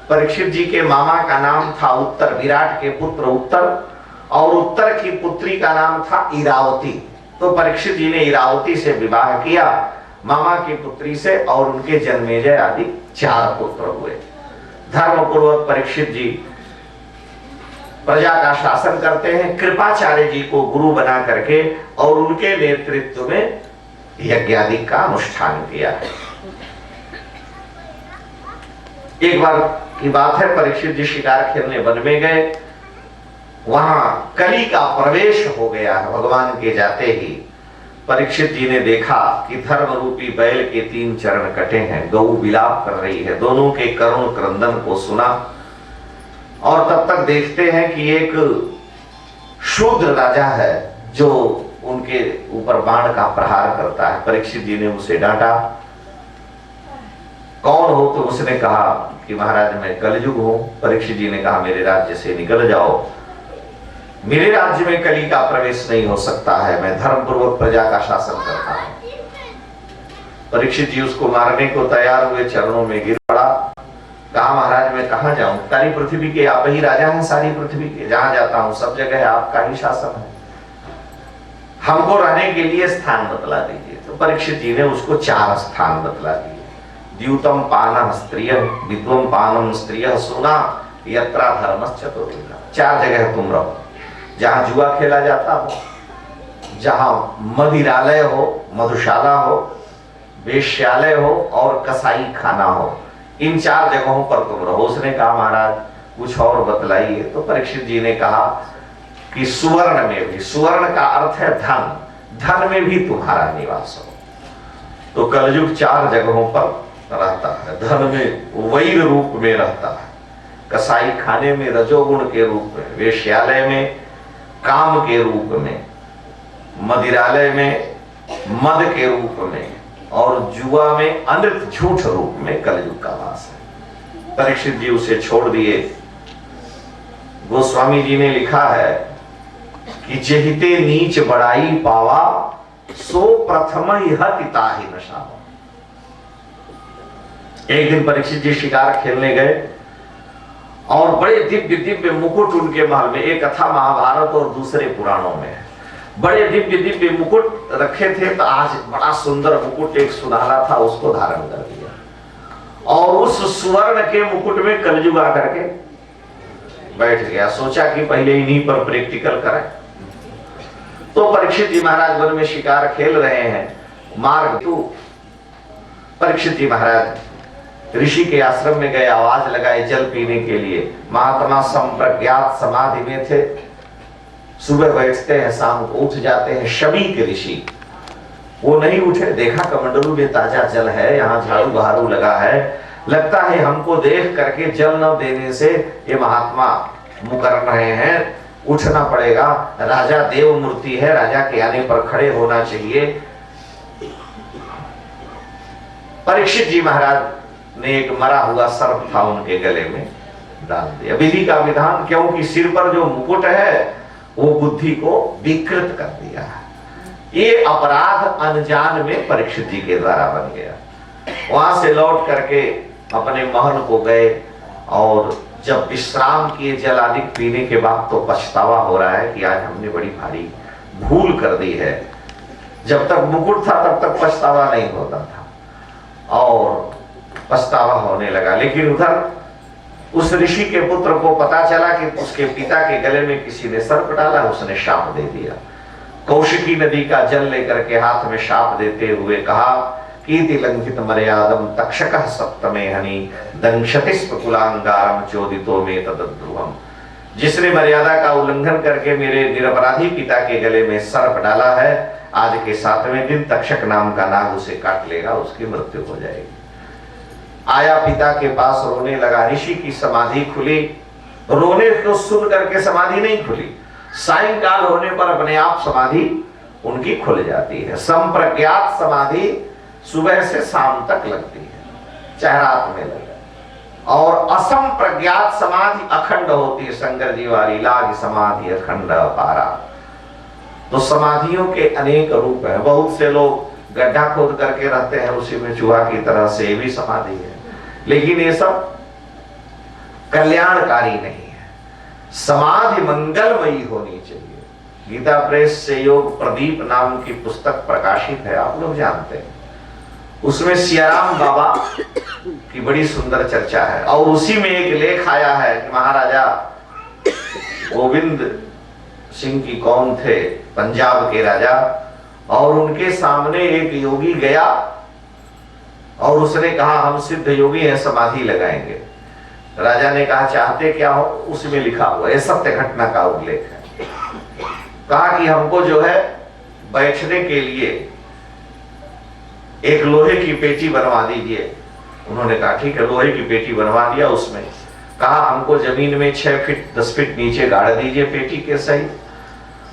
परीक्षित जी के मामा का नाम था उत्तर, विराट के पुत्र उत्तर, और उत्तर की पुत्री का नाम था इरावती। तो परीक्षित जी ने इरावती से विवाह किया, मामा की पुत्री से, और उनके जन्मेजय आदि 4 पुत्र हुए। धर्म पूर्वक परीक्षित जी प्रजा का शासन करते हैं। कृपाचार्य जी को गुरु बना करके और उनके नेतृत्व में यज्ञ आदि का अनुष्ठान किया है। एक बार की बात है, परीक्षित जी शिकार खेलने वन में गए, वहां कली का प्रवेश हो गया है। भगवान के जाते ही परीक्षित जी ने देखा कि धर्म रूपी बैल के 3 चरण कटे हैं, गऊ विलाप कर रही है। दोनों के करुण क्रंदन को सुना और तब तक देखते हैं कि एक शूद्र राजा है जो उनके ऊपर बाण का प्रहार करता है। परीक्षित जी ने उसे डांटा, कौन हो? तो उसने कहा कि महाराज मैं कलयुग हूं। परीक्षित जी ने कहा मेरे राज्य से निकल जाओ, मेरे राज्य में कली का प्रवेश नहीं हो सकता है, मैं धर्म पूर्वक प्रजा का शासन करता हूं। परीक्षित जी उसको मारने को तैयार हुए, चरणों में गिर पड़ा, कहा महाराज मैं कहां जाऊं, सारी पृथ्वी के आप ही राजा हैं, सारी पृथ्वी के, जहां जाता हूं सब जगह आपका ही शासन है, हमको रहने के लिए स्थान बतला दीजिए। तो परीक्षित जी ने उसको 4 स्थान बतला दिए। द्यूतम पानः स्त्रियः, विद्वम पानम स्त्रियः सुना, यत्रा धर्मश्चतुर्विधा। 4 जगह तुम रहो, जहां जुआ खेला जाता हो, जहां मदिरालय हो, मधुशाला हो, वेश्यालय हो और कसाई खाना हो, इन 4 जगहों पर तुम रहो। उसने कहा महाराज कुछ और बतलाइए। तो परीक्षित जी ने कहा कि सुवर्ण में भी, सुवर्ण का अर्थ है धन, धन में भी तुम्हारा निवास हो। तो कलयुग 4 जगहों पर रहता है। धन में वैर रूप में रहता है, कसाई खाने में रजोगुण के रूप में, वेश्यालय में काम के रूप में, मदिरालय में मद के रूप में, और जुआ में अनृत झूठ रूप में कलयुग का वास है। परीक्षित जी उसे छोड़ दिए। गोस्वामी जी ने लिखा है कि जेहिते नीच बड़ाई पावा, सो प्रथम ही हतिताहि नशा। एक दिन परीक्षित जी शिकार खेलने गए और बड़े दिव्य दिव्य मुकुट उनके महल में, एक कथा महाभारत और दूसरे पुराणों में बड़े दिव्य दिव्य मुकुट रखे थे। तो आज बड़ा सुंदर मुकुट एक सुनहला था, उसको धारण कर लिया और उस सुवर्ण के मुकुट में कलयुग आकर के बैठ गया। सोचा कि पहले इन्हीं पर प्रैक्टिकल करें। तो परीक्षित जी महाराज वन में शिकार खेल रहे हैं। मार्ग तो परीक्षित जी महाराज ऋषि के आश्रम में गए, आवाज लगाए जल पीने के लिए। महात्मा संप्रज्ञात समाधि में थे। सुबह बैठते हैं, शाम को उठ जाते हैं। शबी के ऋषि वो नहीं उठे। देखा कमंडलू में ताजा जल है, यहाँ झाड़ू बहारू लगा है, लगता है हमको देख करके जल न देने से ये महात्मा मुकर्र रहे हैं, उठना पड़ेगा। राजा देव मूर्ति है, राजा के आने पर खड़े होना चाहिए। परीक्षित जी महाराज ने एक मरा हुआ सर्प था उनके गले में डाल दिया। विधि का विधान, क्योंकि सिर पर जो मुकुट है वो बुद्धि को विकृत कर दिया है। ये अपराध अनजान में परीक्षित जी के द्वारा बन गया। वहां से लौट करके अपने महल को गए और जब विश्राम किए, जल आदि पीने के बाद तो पछतावा हो रहा है कि आज हमने बड़ी भारी भूल कर दी है। जब तक मुकुट था तब तक पछतावा नहीं होता था और पछतावा होने लगा। लेकिन उधर उस ऋषि के पुत्र को पता चला कि उसके पिता के गले में किसी ने सर्प डाला, उसने शाप दे दिया। कौशिकी नदी का जल लेकर के हाथ में शाप देते हुए कहा कीति लंघित मर्यादम तक्षकः सप्तमे हनि दंशति स्पकुलांगारम चोदितो में तद्ध्रुवम। जिसने मर्यादा का उल्लंघन करके मेरे निरपराधी पिता के गले में सर्प डाला है, आज के 7वें दिन तक्षक नाम का नाग उसे काट लेगा, उसकी मृत्यु हो जाएगी। आया पिता के पास, रोने लगा। ऋषि की समाधि खुली। रोने तो सुन करके समाधि नहीं खुली, सायंकाल होने पर अपने आप समाधि उनकी खुल जाती है। संप्रज्ञात समाधि सुबह से शाम तक लगती है, चाहे रात में लगे। और असंप्रज्ञात समाधि अखंड होती है। शंकर जी वाली लाग समाधि अखंड अपारा। तो समाधियों के अनेक रूप हैं। बहुत से लोग गड्ढा खोद करके रहते हैं, उसी में चूहा की तरह से भी समाधि है, लेकिन ये सब कल्याणकारी नहीं है। समाधि मंगलमयी होनी चाहिए। गीता प्रेस से योग प्रदीप नाम की पुस्तक प्रकाशित है, आप लोग जानते हैं। उसमें सियाराम बाबा की बड़ी सुंदर चर्चा है और उसी में एक लेख आया है कि महाराजा गोविंद सिंह की कौन थे, पंजाब के राजा, और उनके सामने एक योगी गया और उसने कहा हम सिद्ध योगी हैं, समाधि लगाएंगे। राजा ने कहा चाहते क्या हो? उसमें लिखा हुआ, यह सत्य घटना का उल्लेख है। कहा कि हमको जो है बैठने के लिए एक लोहे की पेटी बनवा दीजिए। उन्होंने कहा ठीक है, लोहे की पेटी बनवा दिया। उसमें कहा हमको जमीन में 6 फीट 10 फीट नीचे गाड़ दीजिए पेटी के सही,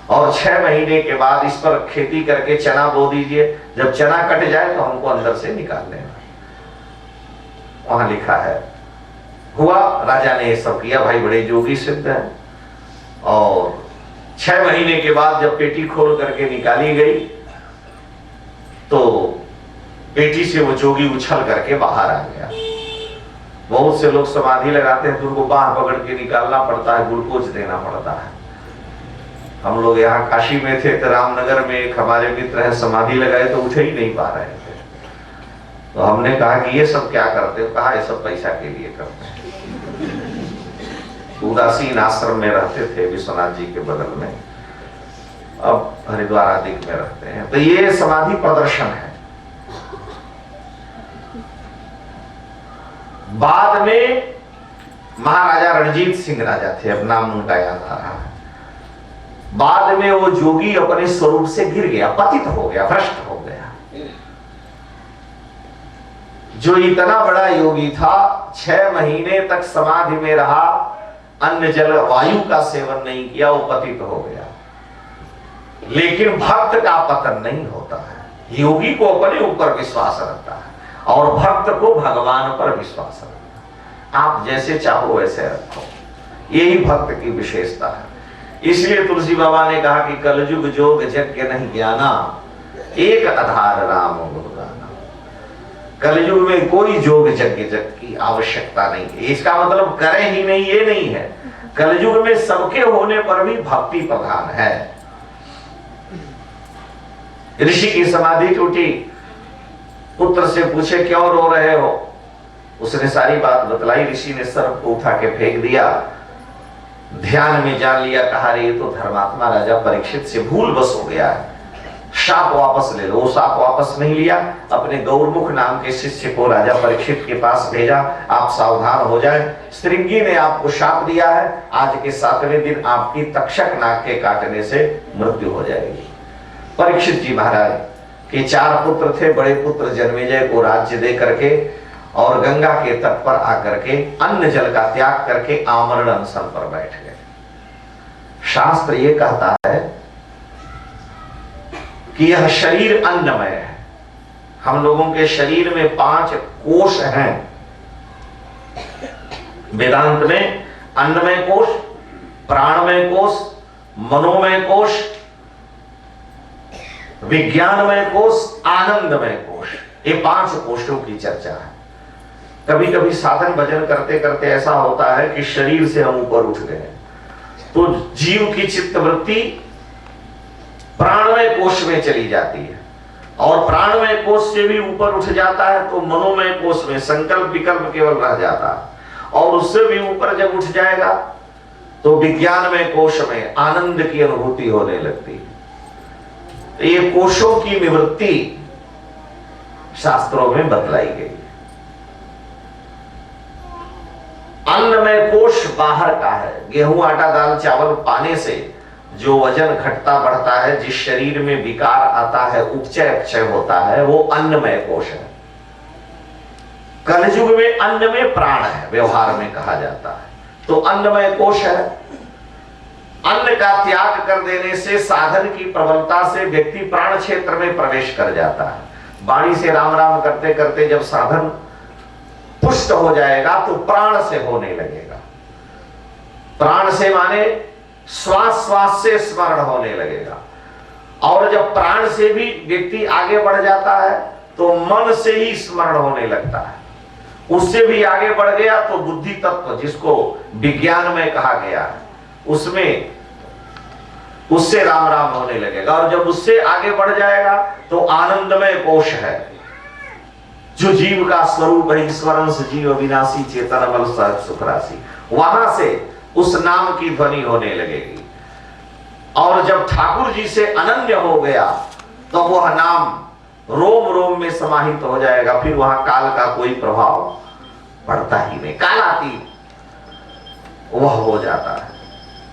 और 6 महीने के बाद इस पर खेती करके चना बो दीजिए। जब चना कट जाए तो हमको अंदर से निकाल लेना। वहां लिखा है। हुआ, राजा ने ये सब किया। भाई बड़े जोगी सिद्ध हैं। और 6 महीने के बाद जब पेटी खोल करके निकाली गई तो पेटी से वो जोगी उछल करके बाहर आ गया। बहुत से लोग समाधि लगाते हैं तो उनको बाह पकड़ के निकालना पड़ता है, ग्लूकोज देना पड़ता है। हम लोग यहाँ काशी में थे तो रामनगर में एक हमारे मित्र है, समाधि लगाए तो उठ ही नहीं पा रहे थे। तो हमने कहा कि ये सब क्या करते हो? कहा ये सब पैसा के लिए करते हैं। उदासीन आश्रम में रहते थे विश्वनाथ जी के बगल में, अब हरिद्वार आदि में रहते हैं। तो ये समाधि प्रदर्शन है। बाद में महाराजा रणजीत सिंह राजा थे, अब नाम उनका याद आ रहा है। बाद में वो जोगी अपने स्वरूप से गिर गया, पतित हो गया, भ्रष्ट हो गया। जो इतना बड़ा योगी था, 6 महीने तक समाधि में रहा, अन्न जल वायु का सेवन नहीं किया, वो पतित हो गया। लेकिन भक्त का पतन नहीं होता है। योगी को अपने ऊपर विश्वास रहता है और भक्त को भगवान पर विश्वास रहता है। आप जैसे चाहो वैसे रखो, यही भक्त की विशेषता है। इसलिए तुलसी बाबा ने कहा कि कलयुग जोग यज्ञ नहीं ज्ञाना, एक आधार राम गुणगाना। कलयुग में कोई जोग यज्ञ की आवश्यकता नहीं है। इसका मतलब करें ही नहीं, ये नहीं है। कलयुग में सबके होने पर भी भक्ति प्रधान है। ऋषि की समाधि टूटी, पुत्र से पूछे क्यों रो रहे हो? उसने सारी बात बतलाई। ऋषि ने सर्प को उठा के फेंक दिया, ध्यान में जान लिया, कहा रे ये तो धर्मात्मा राजा परीक्षित से भूल बस हो गया है, शाप वापस ले लो। वो शाप वापस नहीं लिया, अपने गौरमुख नाम के शिष्य को राजा परीक्षित के पास भेजा, आप सावधान हो जाए, श्रृंगी ने आपको शाप दिया है, आज के 7वें दिन आपकी तक्षक नाग के काटने से मृत्यु हो जाएगी। परीक्षित जी महाराज के 4 पुत्र थे। बड़े पुत्र जन्मेजय को राज्य दे करके और गंगा के तट पर आकर के अन्न जल का त्याग करके आमरण अनशन पर बैठ गए। शास्त्र ये कहता है कि यह शरीर अन्नमय है। हम लोगों के शरीर में 5 कोश हैं। वेदांत में अन्नमय कोश, प्राणमय कोश, मनोमय कोश, विज्ञानमय कोश, आनंदमय कोश, ये 5 कोशों की चर्चा है। कभी कभी साधन भजन करते करते ऐसा होता है कि शरीर से हम ऊपर उठ गए, तो जीव की चित्तवृत्ति प्राणमय कोश में चली जाती है, और प्राणमय कोश से भी ऊपर उठ जाता है तो मनोमय कोश में संकल्प विकल्प केवल रह जाता है, और उससे भी ऊपर जब उठ जाएगा तो विज्ञानमय कोश में आनंद की अनुभूति होने लगती है। ये कोशों की निवृत्ति शास्त्रों में बतलाई गई। अन्नमय कोश बाहर का है। गेहूं आटा दाल चावल पाने से जो वजन घटता बढ़ता है, जिस शरीर में विकार आता है, उपचय क्षय होता है, वो अन्नमय कोश है। कलयुग में अन्न में प्राण है, व्यवहार में कहा जाता है, तो अन्नमय कोश है। अन्न का त्याग कर देने से, साधन की प्रबलता से व्यक्ति प्राण क्षेत्र में प्रवेश कर जाता है। वाणी से राम राम करते करते जब साधन पुष्ट हो जाएगा तो प्राण से होने लगेगा। प्राण से माने श्वास श्वास से स्मरण होने लगेगा, और जब प्राण से भी व्यक्ति आगे बढ़ जाता है तो मन से ही स्मरण होने लगता है। उससे भी आगे बढ़ गया तो बुद्धि तत्व, जिसको विज्ञान में कहा गया है, उसमें उससे राम राम होने लगेगा, और जब उससे आगे बढ़ जाएगा तो आनंदमय कोश है, जो जीव का स्वरूप है, ईश्वरं से जीव अविनाशी चेतन अमल सहज सुख राशि, वहां से उस नाम की ध्वनि होने लगेगी। और जब ठाकुर जी से अनन्य हो गया तो वह नाम रोम रोम में समाहित हो जाएगा, फिर वहां काल का कोई प्रभाव पड़ता ही नहीं, कालातीत वह हो जाता है।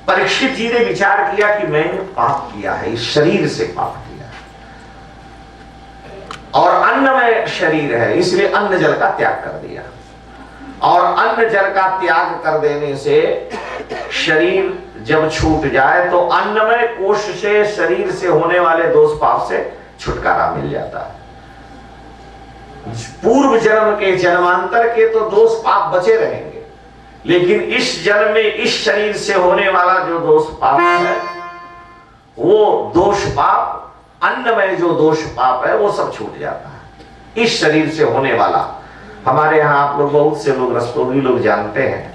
परीक्षित जी ने विचार किया कि मैंने पाप किया है, इस शरीर से पाप किया है, और अन्नमय शरीर है, इसलिए अन्न जल का त्याग कर दिया। और अन्न जल का त्याग कर देने से शरीर जब छूट जाए तो अन्नमय कोश से, शरीर से होने वाले दोष पाप से छुटकारा मिल जाता है। पूर्व जन्म के, जन्मांतर के तो दोष पाप बचे रहेंगे, लेकिन इस जन्म में इस शरीर से होने वाला जो दोष पाप है, वो दोष पाप, अन्नमय जो दोष पाप है, वो सब छूट जाता है। इस शरीर से होने वाला, हमारे यहाँ आप लोग, बहुत से लोग रस्तोगी लोग जानते हैं,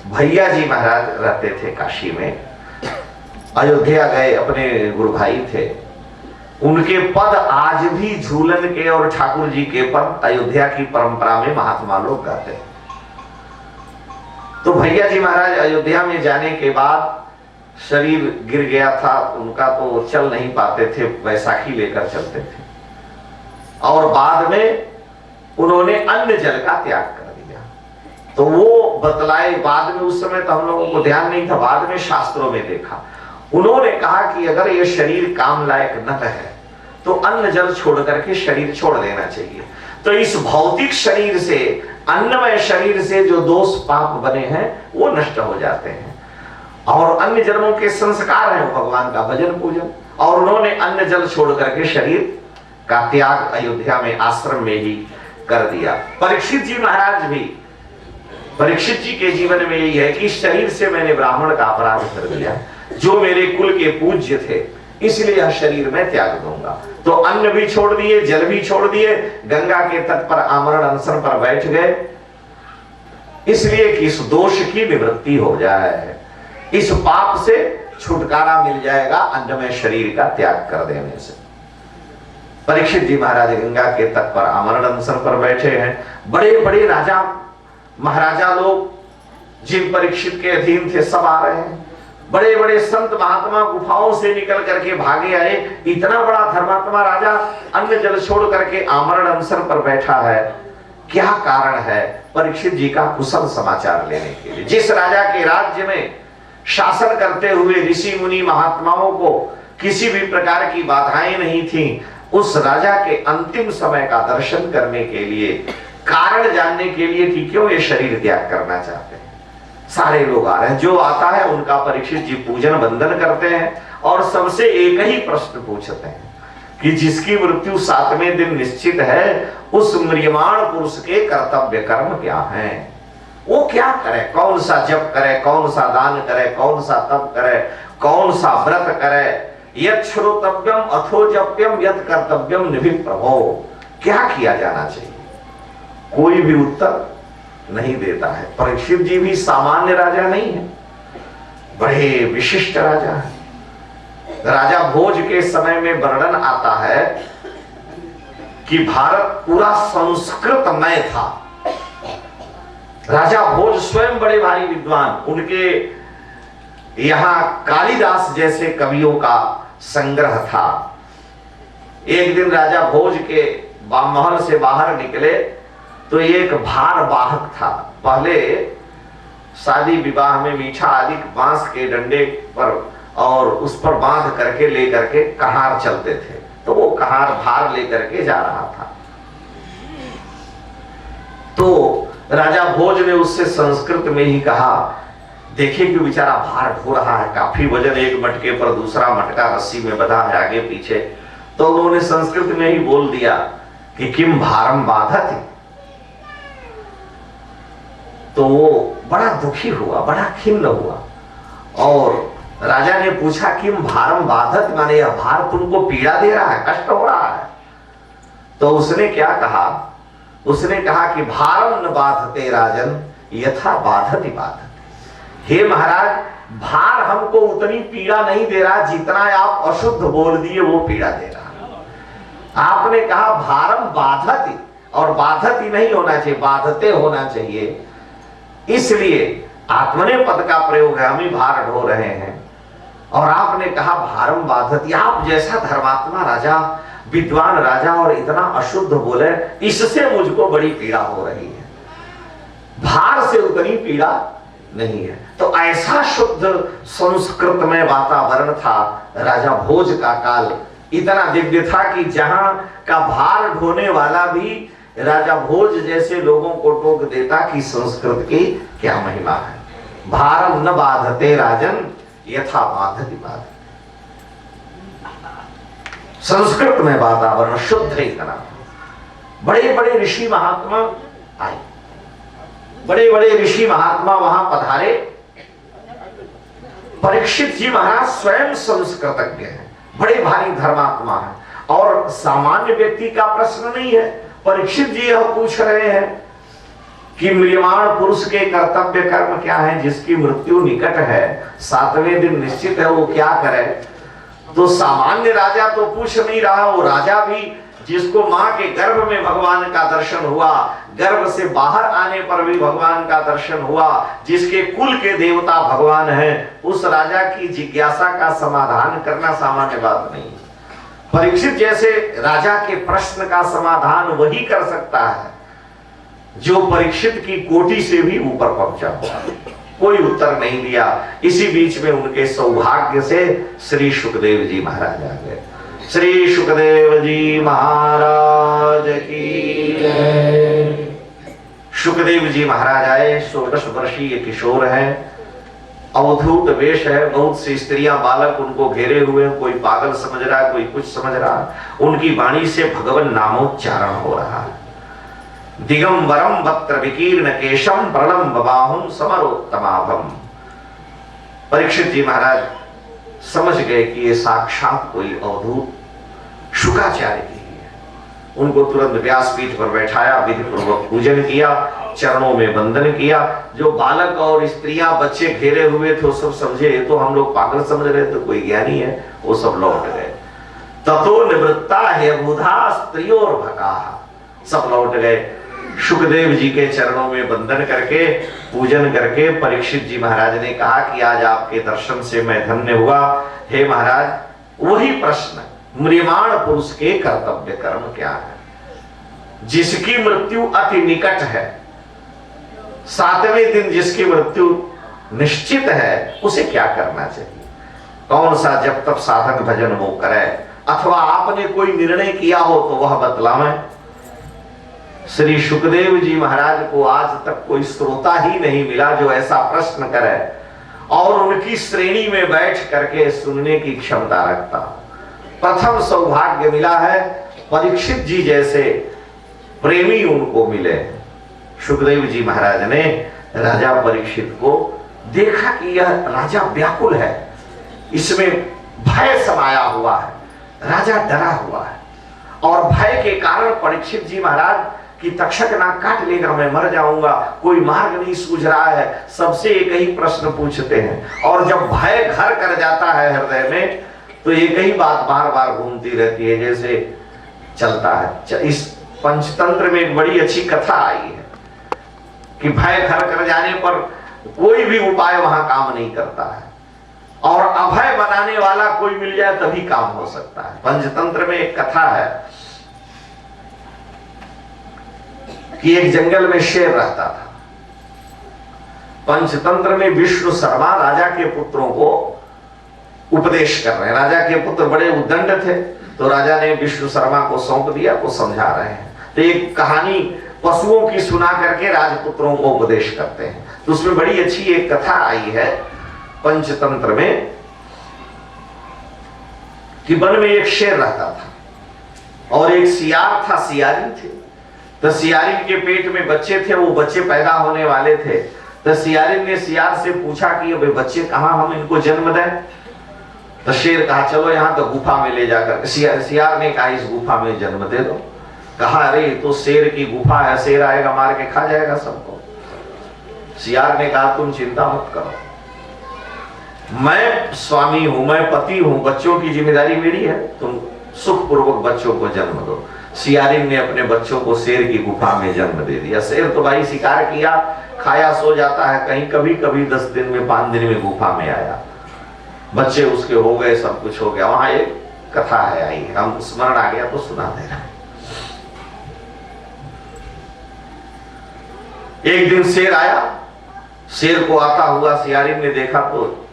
भैया जी महाराज रहते थे काशी में, अयोध्या गए, अपने गुरु भाई थे, उनके पद आज भी झूलन के और ठाकुर जी के पद अयोध्या की परंपरा में महात्मा लोग गाते हैं। तो भैया जी महाराज अयोध्या में जाने के बाद शरीर गिर गया था उनका, तो चल नहीं पाते थे, बैसाखी लेकर चलते थे, और बाद में उन्होंने अन्न जल का त्याग कर दिया। तो वो बतलाए बाद में, उस समय तो हम लोगों को ध्यान नहीं था, बाद में शास्त्रों में देखा, उन्होंने कहा कि अगर ये शरीर काम लायक न है तो अन्न जल छोड़ करके शरीर छोड़ देना चाहिए। तो इस भौतिक शरीर से, अन्नमय शरीर से जो दोष पाप बने हैं वो नष्ट हो जाते हैं, और अन्य जन्मों के संस्कार हैं भगवान का भजन पूजन, और उन्होंने अन्न जल छोड़ करके शरीर का त्याग अयोध्या में आश्रम में ही कर दिया। परीक्षित जी महाराज भी, परीक्षित जी के जीवन में यही है कि शरीर से मैंने ब्राह्मण का अपराध कर दिया, जो मेरे कुल के पूज्य थे, इसलिए यह शरीर मैं त्याग दूंगा। तो अन्न भी छोड़ दिए, जल भी छोड़ दिए, गंगा के तट पर आमरण अनशन पर बैठ गए, इसलिए कि इस दोष की निवृत्ति हो जाए, इस पाप से छुटकारा मिल जाएगा अन्नमय शरीर का त्याग कर देने से। परीक्षित जी महाराज गंगा के तट पर आमरण अनशन पर बैठे हैं। बड़े बड़े राजा महाराजा लोग जिन परीक्षित के अधीन थे सब आ रहे हैं। बड़े बड़े संत महात्मा गुफाओं से निकल करके भागे आए। इतना बड़ा धर्मात्मा राजा अन्न जल छोड़ करके आमरण अवसर पर बैठा है। क्या कारण है? परीक्षित जी का कुशल समाचार लेने के लिए। जिस राजा के राज्य में शासन करते हुए ऋषि मुनि महात्माओं को किसी भी प्रकार की बाधाएं नहीं थी, उस राजा के अंतिम समय का दर्शन करने के लिए, कारण जानने के लिए कि क्यों ये शरीर त्याग करना चाहते हैं। सारे लोग आ रहे हैं। जो आता है उनका परीक्षित जी पूजन वंदन करते हैं और सबसे एक ही प्रश्न पूछते हैं कि जिसकी मृत्यु 7वें दिन निश्चित है, उस म्रियमाण पुरुष के कर्तव्य कर्म क्या हैं? वो क्या करे? कौन सा जप करे, कौन सा दान करे, कौन सा तप करे, कौन सा व्रत करे? यत् श्रोतव्यम अथो जप्यम यत् कर्तव्यम निभि प्रभो। क्या किया जाना चाहिए? कोई भी उत्तर नहीं देता है। परीक्षित जी भी सामान्य राजा नहीं है, बड़े विशिष्ट राजा है। राजा भोज के समय में वर्णन आता है कि भारत पूरा संस्कृतमय था। राजा भोज स्वयं बड़े भारी विद्वान, उनके यहां कालिदास जैसे कवियों का संग्रह था। एक दिन राजा भोज के महल से बाहर निकले तो एक भार वाहक था। पहले शादी विवाह में मीठा आदि बांस के डंडे पर और उस पर बांध करके लेकर के कहार चलते थे, तो वो कहार भार लेकर के जा रहा था। तो राजा भोज ने उससे संस्कृत में ही कहा, देखे कि बेचारा भार ढो रहा है, काफी वजन, एक मटके पर दूसरा मटका रस्सी में बंधा है आगे पीछे। तो उन्होंने संस्कृत में ही बोल दिया कि किम भारम बाधति। तो वो बड़ा दुखी हुआ, बड़ा खिन्न हुआ और राजा ने पूछा किम भारम बाधत, माने यह भार तुमको पीड़ा दे रहा है, कष्ट हो रहा है? तो उसने क्या कहा? उसने कहा कि भारम न बाधते राजन यथा बाधति बाधते। हे महाराज, भार हमको उतनी पीड़ा नहीं दे रहा जितना आप अशुद्ध बोल दिए वो पीड़ा दे रहा। आपने कहा भारम बाधति, और बाधति नहीं होना चाहिए, बाधते होना चाहिए। इसलिए आत्मने पद का प्रयोग है, हम ही भार ढो रहे हैं। और आपने कहा भारम बाधति। आप जैसा धर्मात्मा राजा, विद्वान राजा और इतना अशुद्ध बोले, इससे मुझको बड़ी पीड़ा हो रही है, भार से उतनी पीड़ा नहीं है। तो ऐसा शुद्ध संस्कृत में वातावरण था। राजा भोज का काल इतना दिव्य था कि जहां का भार ढोने वाला भी राजा भोज जैसे लोगों को टोक देता कि संस्कृत की क्या महिमा है। भारम न बाधते राजन यथा बाधति बाधति। संस्कृत में वातावरण शुद्ध इतना। बड़े बड़े ऋषि महात्मा आए, बड़े बड़े ऋषि महात्मा वहां पधारे। परीक्षित जी महाराज स्वयं संस्कृतज्ञ हैं, बड़े भारी धर्मात्मा हैं और सामान्य व्यक्ति का प्रश्न नहीं है। परीक्षित जी यह पूछ रहे हैं कि म्रियमाण पुरुष के कर्तव्य कर्म क्या है, जिसकी मृत्यु निकट है, 7वें दिन निश्चित है, वो क्या करे? तो सामान्य राजा तो पूछ नहीं रहा, वो राजा भी जिसको मां के गर्भ में भगवान का दर्शन हुआ, गर्भ से बाहर आने पर भी भगवान का दर्शन हुआ, जिसके कुल के देवता भगवान हैं, उस राजा की जिज्ञासा का समाधान करना सामान्य बात नहीं। परीक्षित जैसे राजा के प्रश्न का समाधान वही कर सकता है जो परीक्षित की कोटि से भी ऊपर पहुंचा हुआ। कोई उत्तर नहीं दिया। इसी बीच में उनके सौभाग्य से श्री सुखदेव जी महाराज आ गए। श्री सुखदेव जी महाराज की जय। सुखदेव जी महाराज आए, 16 वर्षीय किशोर हैं, अवधूत वेश है, बहुत सी स्त्रियां बालक उनको घेरे हुए हैं, कोई पागल समझ रहा है, कोई कुछ समझ रहा है। उनकी वाणी से भगवान नामोच्चारण हो रहा है। दिगंबरम वक्त्र विकीर्ण केशम प्रलंब बाहुम समरोत्तमाभम। परीक्षित जी महाराज समझ गए कि ये साक्षात कोई अवधूत शुकाचार्य की है। उनको तुरंत व्यासपीठ पर बैठाया, विधि पूर्वक पूजन किया, चरणों में वंदन किया। जो बालक और स्त्रियां बच्चे घेरे हुए थे वो सब समझे ये तो हम लोग पागल समझ रहे थे, कोई ज्ञानी है, वो सब लौट गए। ततो निवृत्ता है बुधा स्त्रियों भका, सब लौट गए। सुखदेव जी के चरणों में वंदन करके पूजन करके परीक्षित जी महाराज ने कहा कि आज आपके दर्शन से मैं धन्य हुआ। हे महाराज, वही प्रश्न, म्रियमाण पुरुष के कर्तव्य कर्म क्या है? जिसकी मृत्यु अति निकट है, 7वें दिन जिसकी मृत्यु निश्चित है, उसे क्या करना चाहिए? कौन सा जब तक साधन भजन वो करे, अथवा आपने कोई निर्णय किया हो तो वह बतलावें। श्री सुखदेव जी महाराज को आज तक कोई श्रोता ही नहीं मिला जो ऐसा प्रश्न करे और उनकी श्रेणी में बैठ करके सुनने की क्षमता रखता। प्रथम सौभाग्य मिला है परीक्षित जी जैसे प्रेमी उनको मिले। सुखदेव जी महाराज ने राजा परीक्षित को देखा कि यह राजा व्याकुल है, इसमें भय समाया हुआ है, राजा डरा हुआ है और भय के कारण परीक्षित जी महाराज कि तक्षक ना काट लेगा, मैं मर जाऊंगा, कोई मार्ग नहीं सूझ रहा है, सबसे एक ही प्रश्न पूछते हैं। और जब भय घर कर जाता है हृदय में तो एक ही बात बार बार घूमती रहती है, जैसे चलता है। इस पंचतंत्र में एक बड़ी अच्छी कथा आई है कि भय घर कर जाने पर कोई भी उपाय वहां काम नहीं करता है और अभय बनाने वाला कोई मिल जाए तभी काम हो सकता है। पंचतंत्र में एक कथा है कि एक जंगल में शेर रहता था। पंचतंत्र में विष्णु शर्मा राजा के पुत्रों को उपदेश कर रहे हैं। राजा के पुत्र बड़े उद्दंड थे तो राजा ने विष्णु शर्मा को सौंप दिया, वो समझा रहे हैं। तो एक कहानी पशुओं की सुना करके राजपुत्रों को उपदेश करते हैं। तो उसमें बड़ी अच्छी एक कथा आई है पंचतंत्र में कि वन में एक शेर रहता था और एक सियार था, सियारी थे। तो सियारी के पेट में बच्चे थे, वो बच्चे पैदा होने वाले थे। तो सियारी ने सियार से पूछा कि अबे बच्चे कहाँ, हम इनको जन्म दें? तो शेर कहा चलो यहाँ तो गुफा में ले जाकर। सियार ने कहा इस गुफा में जन्म दे दो। कहा अरे तो शेर की गुफा है, शेर आएगा मार के खा जाएगा सबको। सियार ने कहा तुम चिंता मत करो, मैं स्वामी हूं, मैं पति हूं, बच्चों की जिम्मेदारी मेरी है, तुम सुखपूर्वक बच्चों को जन्म दो। सियारिन ने अपने बच्चों को शेर की गुफा में जन्म दे दिया। शेर तो भाई शिकार किया, खाया, सो जाता है, कहीं कभी कभी 10 दिन में 5 दिन में गुफा में आया, बच्चे उसके हो गए, सब कुछ हो गया। वहां एक कथा है आई, हम स्मरण आ गया तो सुना दे रहा। एक दिन शेर आया, शेर को आता हुआ सियारिन ने देखा तो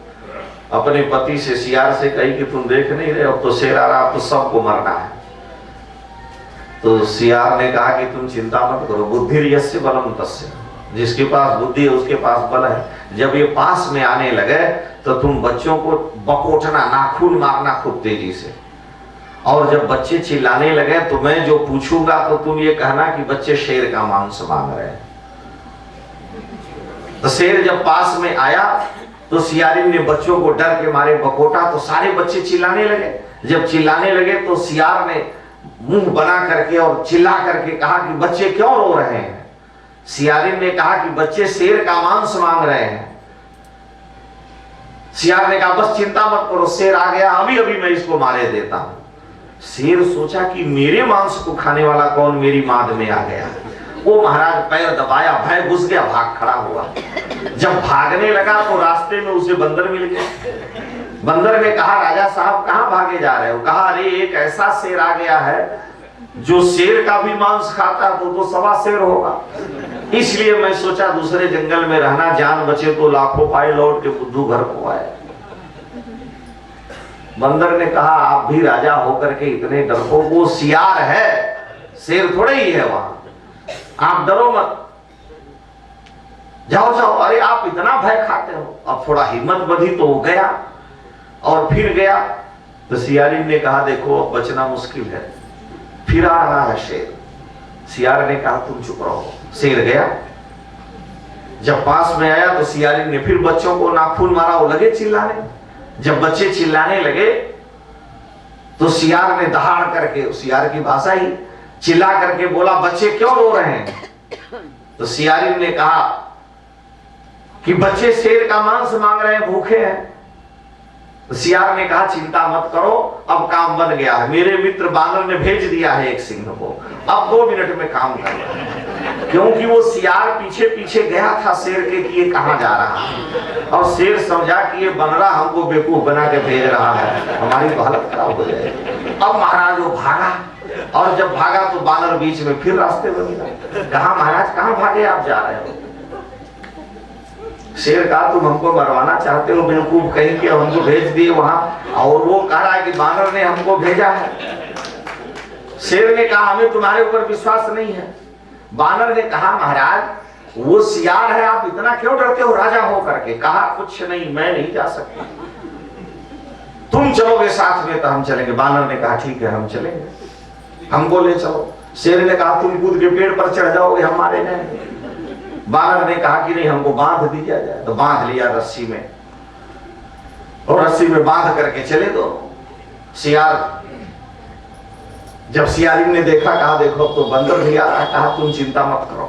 अपने पति से, सियार से कही कि तुम देख नहीं रहे, अब तो शेर आ रहा, अब तो सबको मरना है। तो सियार ने कहा कि तुम चिंता मत करो, बुद्धि यस्य बलम तस्य, जिसके पास बुद्धि है उसके पास बल है। जब ये पास में आने लगे तो तुम बच्चों को बकोटना, नाखून मारना खूब तेजी से, और जब बच्चे चिल्लाने लगे तो मैं जो पूछूंगा तो तुम ये कहना कि बच्चे शेर का मांस मांग रहे हैं। तो शेर जब पास में आया तो सियारिन ने बच्चों को डर के मारे बकोटा, तो सारे बच्चे चिल्लाने लगे। जब चिल्लाने लगे तो सियार ने मुंह बना करके और चिल्ला करके कहा कि बच्चे क्यों रो रहे हैं? सियारिन ने कहा कि बच्चे शेर का मांस मांग रहे हैं। सियार ने कहा बस चिंता मत करो, शेर आ गया, अभी अभी मैं इसको मारे देता हूं। शेर सोचा कि मेरे मांस को खाने वाला कौन मेरी माद में आ गया। वो महाराज पैर दबाया, भय घुस गया, भाग खड़ा हुआ। जब भागने लगा तो रास्ते में उसे बंदर मिल गया। बंदर ने कहा राजा साहब कहां भागे जा रहे हो? कहा अरे एक ऐसा शेर आ गया है जो शेर का भी मांस खाता है, तो 1.25 शेर होगा, इसलिए मैं सोचा दूसरे जंगल में रहना, जान बचे तो लाखों पाए, लौट के बुद्धू घर को आए। बंदर ने कहा आप भी राजा होकर के इतने डरपोक, वो सियार है, शेर थोड़े ही है वहां, आप डरो मत, जाओ जाओ। अरे आप इतना भय खाते हो। अब थोड़ा हिम्मत बधी तो वो गया और फिर गया। तो सियारिन ने कहा देखो अब बचना मुश्किल है, फिर आ रहा है शेर। सियार ने कहा तुम चुप रहो। शेर गया, जब पास में आया तो सियारिन ने फिर बच्चों को नाखून मारा, वो लगे चिल्लाने। जब बच्चे चिल्लाने लगे तो सियार ने दहाड़ करके, सियार की भाषा ही, चिल्ला करके बोला बच्चे क्यों रो रहे हैं? तो सियारिन ने कहा कि बच्चे शेर का मांस मांग रहे हैं, भूखे हैं। तो सियार ने कहा चिंता मत करो, अब काम बन गया है, मेरे मित्र बानर ने भेज दिया है एक सिंह को, अब 2 मिनट में काम कर लो। क्योंकि वो सियार पीछे पीछे गया था शेर के कि ये कहाँ जा रहा है, और शेर समझा कि ये बनरा हमको बेवकूफ बना के भेज रहा है, हमारी तो हालत खराब हो जाएगी। अब महाराज वो भागा, और जब भागा तो बानर बीच में फिर रास्ते में मिला। कहा महाराज कहाँ भागे आप जा रहे हो? शेर कहा तुम हमको मरवाना चाहते हो बेवकूफ कहीं के, हमको भेज दिए वहां, और वो कह रहा है कि बानर ने हमको भेजा है। शेर ने कहा हमें तुम्हारे ऊपर विश्वास नहीं है। बानर ने कहा महाराज वो सियार है, आप इतना क्यों डरते हो राजा हो करके? कहा कुछ नहीं, मैं नहीं जा सकता, तुम चलोगे साथ में तो हम चलेंगे। बानर ने कहा ठीक है हम चलेंगे, हमको ले चलो। शेर ने कहा तुम कूद के पेड़ पर चढ़ जाओगे, हम मारे जाएंगे। बानर ने कहा कि नहीं हमको बांध दिया जाए, तो बांध लिया रस्सी में, और रस्सी में बांध करके चले दोनों। सियार जब सियारी ने देखा, कहा देखो तो बंदर भी आ रहा है, कहा तुम चिंता मत करो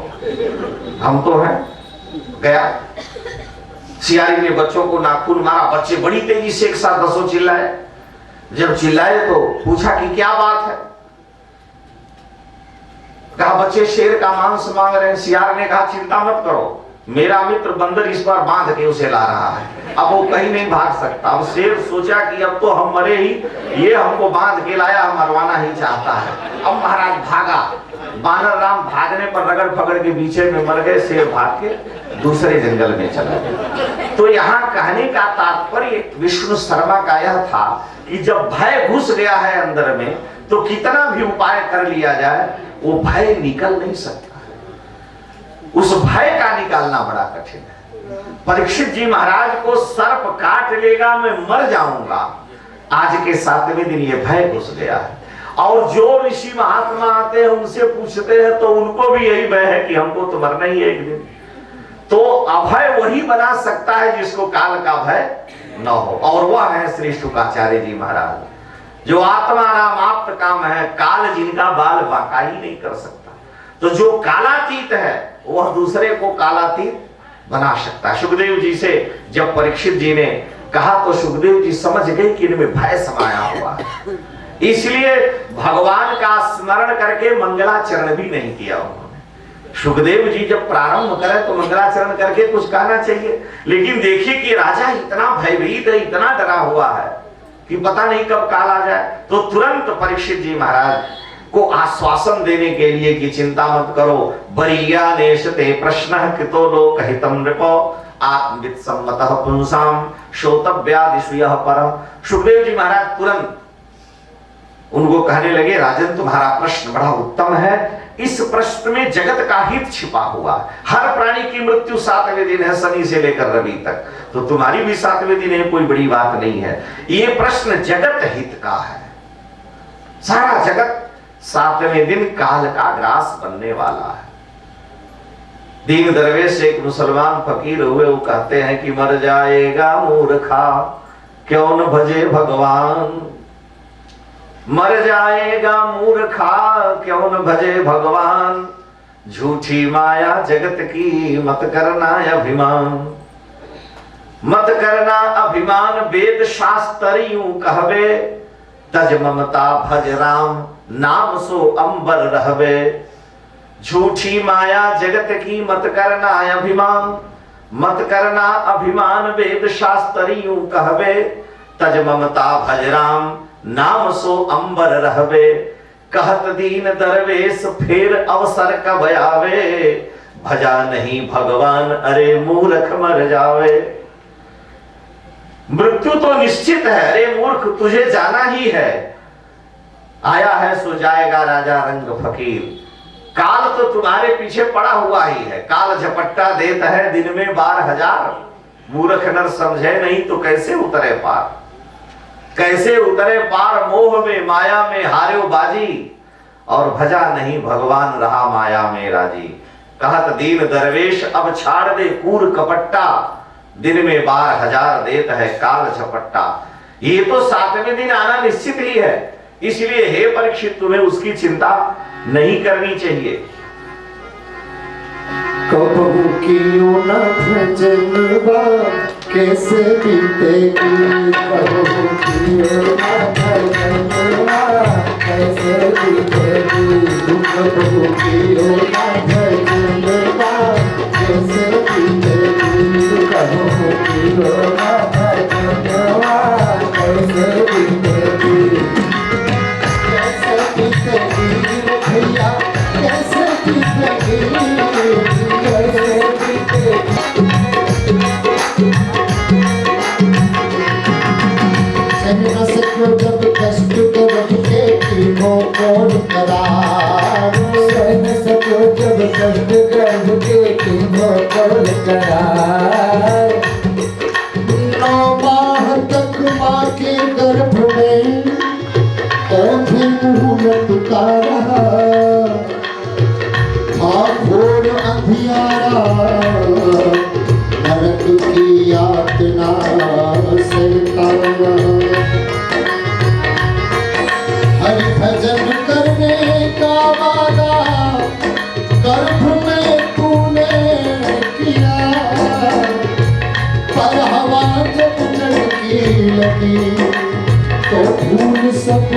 हम तो हैं। गया सियारी ने बच्चों को नाखून मारा, बच्चे बड़ी तेजी से एक साथ दसों चिल्लाए। जब चिल्लाए तो पूछा कि क्या बात है? कहा बच्चे शेर का मांस मांग रहे हैं। सियार ने कहा चिंता मत करो, मेरा मित्र बंदर इस बार बांध के उसे ला रहा है, अब वो कहीं नहीं भाग सकता। अब शेर सोचा कि अब तो हम मरे ही, ये हमको बांध के लाया, हम मरवाना ही चाहता है। अब महाराज भागा, बानर राम भागने पर रगड़ फगड़ के पीछे में मर गए, शेर भाग के दूसरे जंगल में चला गया। तो यहाँ कहने का तात्पर्य विष्णु शर्मा का यह था कि जब भय घुस गया है अंदर में, तो कितना भी उपाय कर लिया जाए वो भय निकल नहीं सकता। उस भय का निकालना बड़ा कठिन है। परीक्षित जी महाराज को सर्प काट लेगा मैं मर जाऊंगा, आज के 7वें दिन ये भय घुस गया है। और जो ऋषि महात्मा आते हैं उनसे पूछते हैं तो उनको भी यही भय है कि हमको तो मरना ही है एक दिन। तो अभय वही बना सकता है जिसको काल का भय न हो, और वह है श्री शुकाचार्य जी महाराज, जो आत्मा राम आप्त काम है, काल जिनका बाल बांका ही नहीं कर सकता। तो जो कालातीत है वह दूसरे को कालातीत बना सकता है। सुखदेव जी से जब परीक्षित जी ने कहा तो सुखदेव जी समझ गए कि इनमें भय समाया हुआ है, इसलिए भगवान का स्मरण करके मंगलाचरण भी नहीं किया उन्होंने। सुखदेव जी जब प्रारंभ करें तो मंगलाचरण करके कुछ कहना चाहिए, लेकिन देखिए कि राजा इतना भयभीत है, इतना डरा हुआ है कि पता नहीं कब काल आ जाए। तो तुरंत परीक्षित जी महाराज को आश्वासन देने के लिए कि चिंता मत करो, बरिया नेशते प्रश्नः कृतो लोक हितम नृपो आत्मविद सम्मतः पुंसाम श्रोतव्यादिषु यः परः। सुखदेव जी महाराज तुरंत उनको कहने लगे राजन तुम्हारा प्रश्न बड़ा उत्तम है, इस प्रश्न में जगत का हित छिपा हुआ। हर प्राणी की मृत्यु 7वें दिन है, शनि से लेकर रवि तक, तो तुम्हारी भी 7वें दिन है, कोई बड़ी बात नहीं है। ये प्रश्न जगत हित का है। सारा जगत 7वें दिन काल का ग्रास बनने वाला है। दीन दरवेश एक मुसलमान फकीर हुए, वो कहते हैं कि मर जाएगा मूर्खा क्यों न भजे भगवान, मर जाएगा मूर्खा क्यों न भजे भगवान, झूठी माया जगत की मत करना अभिमान, मत करना अभिमान वेद शास्त्र यूं कहवे, तज ममता भज राम नाम सो अंबर रहवे। झूठी माया जगत की मत करना अभिमान, मत करना अभिमान वेद शास्त्र यूं कहवे, तज ममता भज राम नाम सो अंबर रहवे। कहत दीन दरवेश फिर अवसर कब आवे, भजा नहीं भगवान अरे मूर्ख मर जावे। मृत्यु तो निश्चित है, अरे मूर्ख तुझे जाना ही है, आया है सो जाएगा राजा रंग फकीर। काल तो तुम्हारे पीछे पड़ा हुआ ही है, काल झपट्टा देता है दिन में 12,000, मूर्ख नर समझे नहीं तो कैसे उतरे पार, कैसे उतरे पार। मोह में माया में हार्यो बाजी, और भजा नहीं भगवान रहा माया में राजी। कहत दीन दरवेश अब छाड़ दे कूर कपट्टा, दिन में 12,000 देता है काल झपट्टा। ये तो 7वें दिन आना निश्चित ही है, इसलिए हे परीक्षित तुम्हें उसकी चिंता नहीं करनी चाहिए। कबहू कियो न भजनवा कैसे बीतेगी, कबहू कियो न भजनवा कैसे बीतेगी दुख भूखियो ना भजनवा कैसे बीतेगी दुख भूखियो ना भजनवा कैसे बीतेगी भैया कैसे बीतेगी कैसे बीतेगी सहना सको जब कष्ट करब के तीनों कोड करार सहन सको जब कष्ट करब के तीनों कोड करार 9 माह तक माँ के गर्भ में कभी मुँह न पुकारा था घोर अंधियारा नरक की यातना सहता हरि भजन करने का वादा गर्भ में तूने किया पर हवा जब लड़की लगी तो भूल सब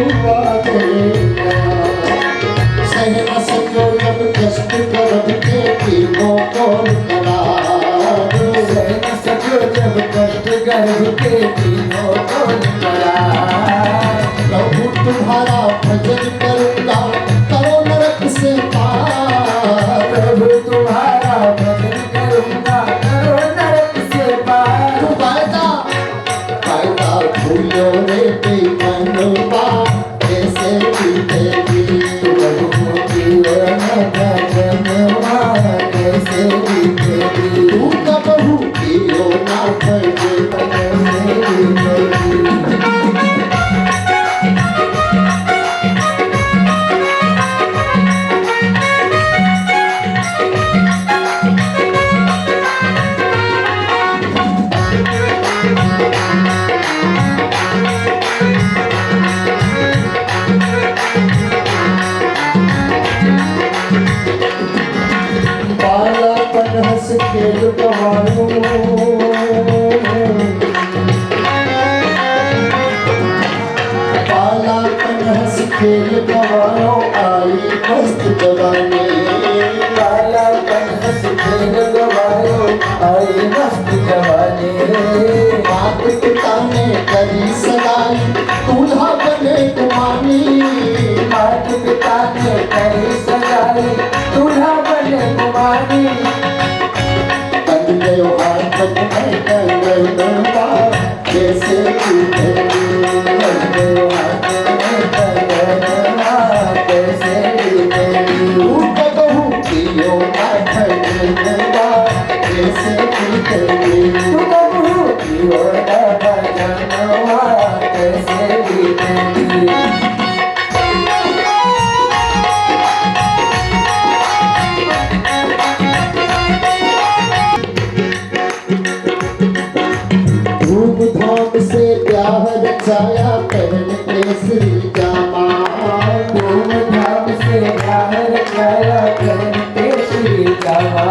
गया सह न सको जब कष्ट करब के तीनों कोड करार सह न सको जब कष्ट करब के तीनों कोड करार प्रभु तुम्हारा भजन करूंगा करो नरक से पार प्रभु तुम्हारा भजन करूंगा करो नरक से पार फायदा भूलो रे बेमनवा कैसे बीतेगी प्रभु जीवन भजनवा कैसे बीतेगी तू कबहू कियो ना भजन कैसे बीतेगी हंस खेल गवायो बालापन हंस खेल गवायो आई मस्त जवानी बालापन हंस खेल गवायो आई मस्त जवानी मात पिता ने करी सगाई दूल्हा बने कुमारी मात पिता ने करी सगाई दूल्हा बने कुमारी कैसे कैसे धूमधाम से ब्याह रचाया पहन केसरी जामा धूमधाम से ब्याह रचाया पहन केसरी जामा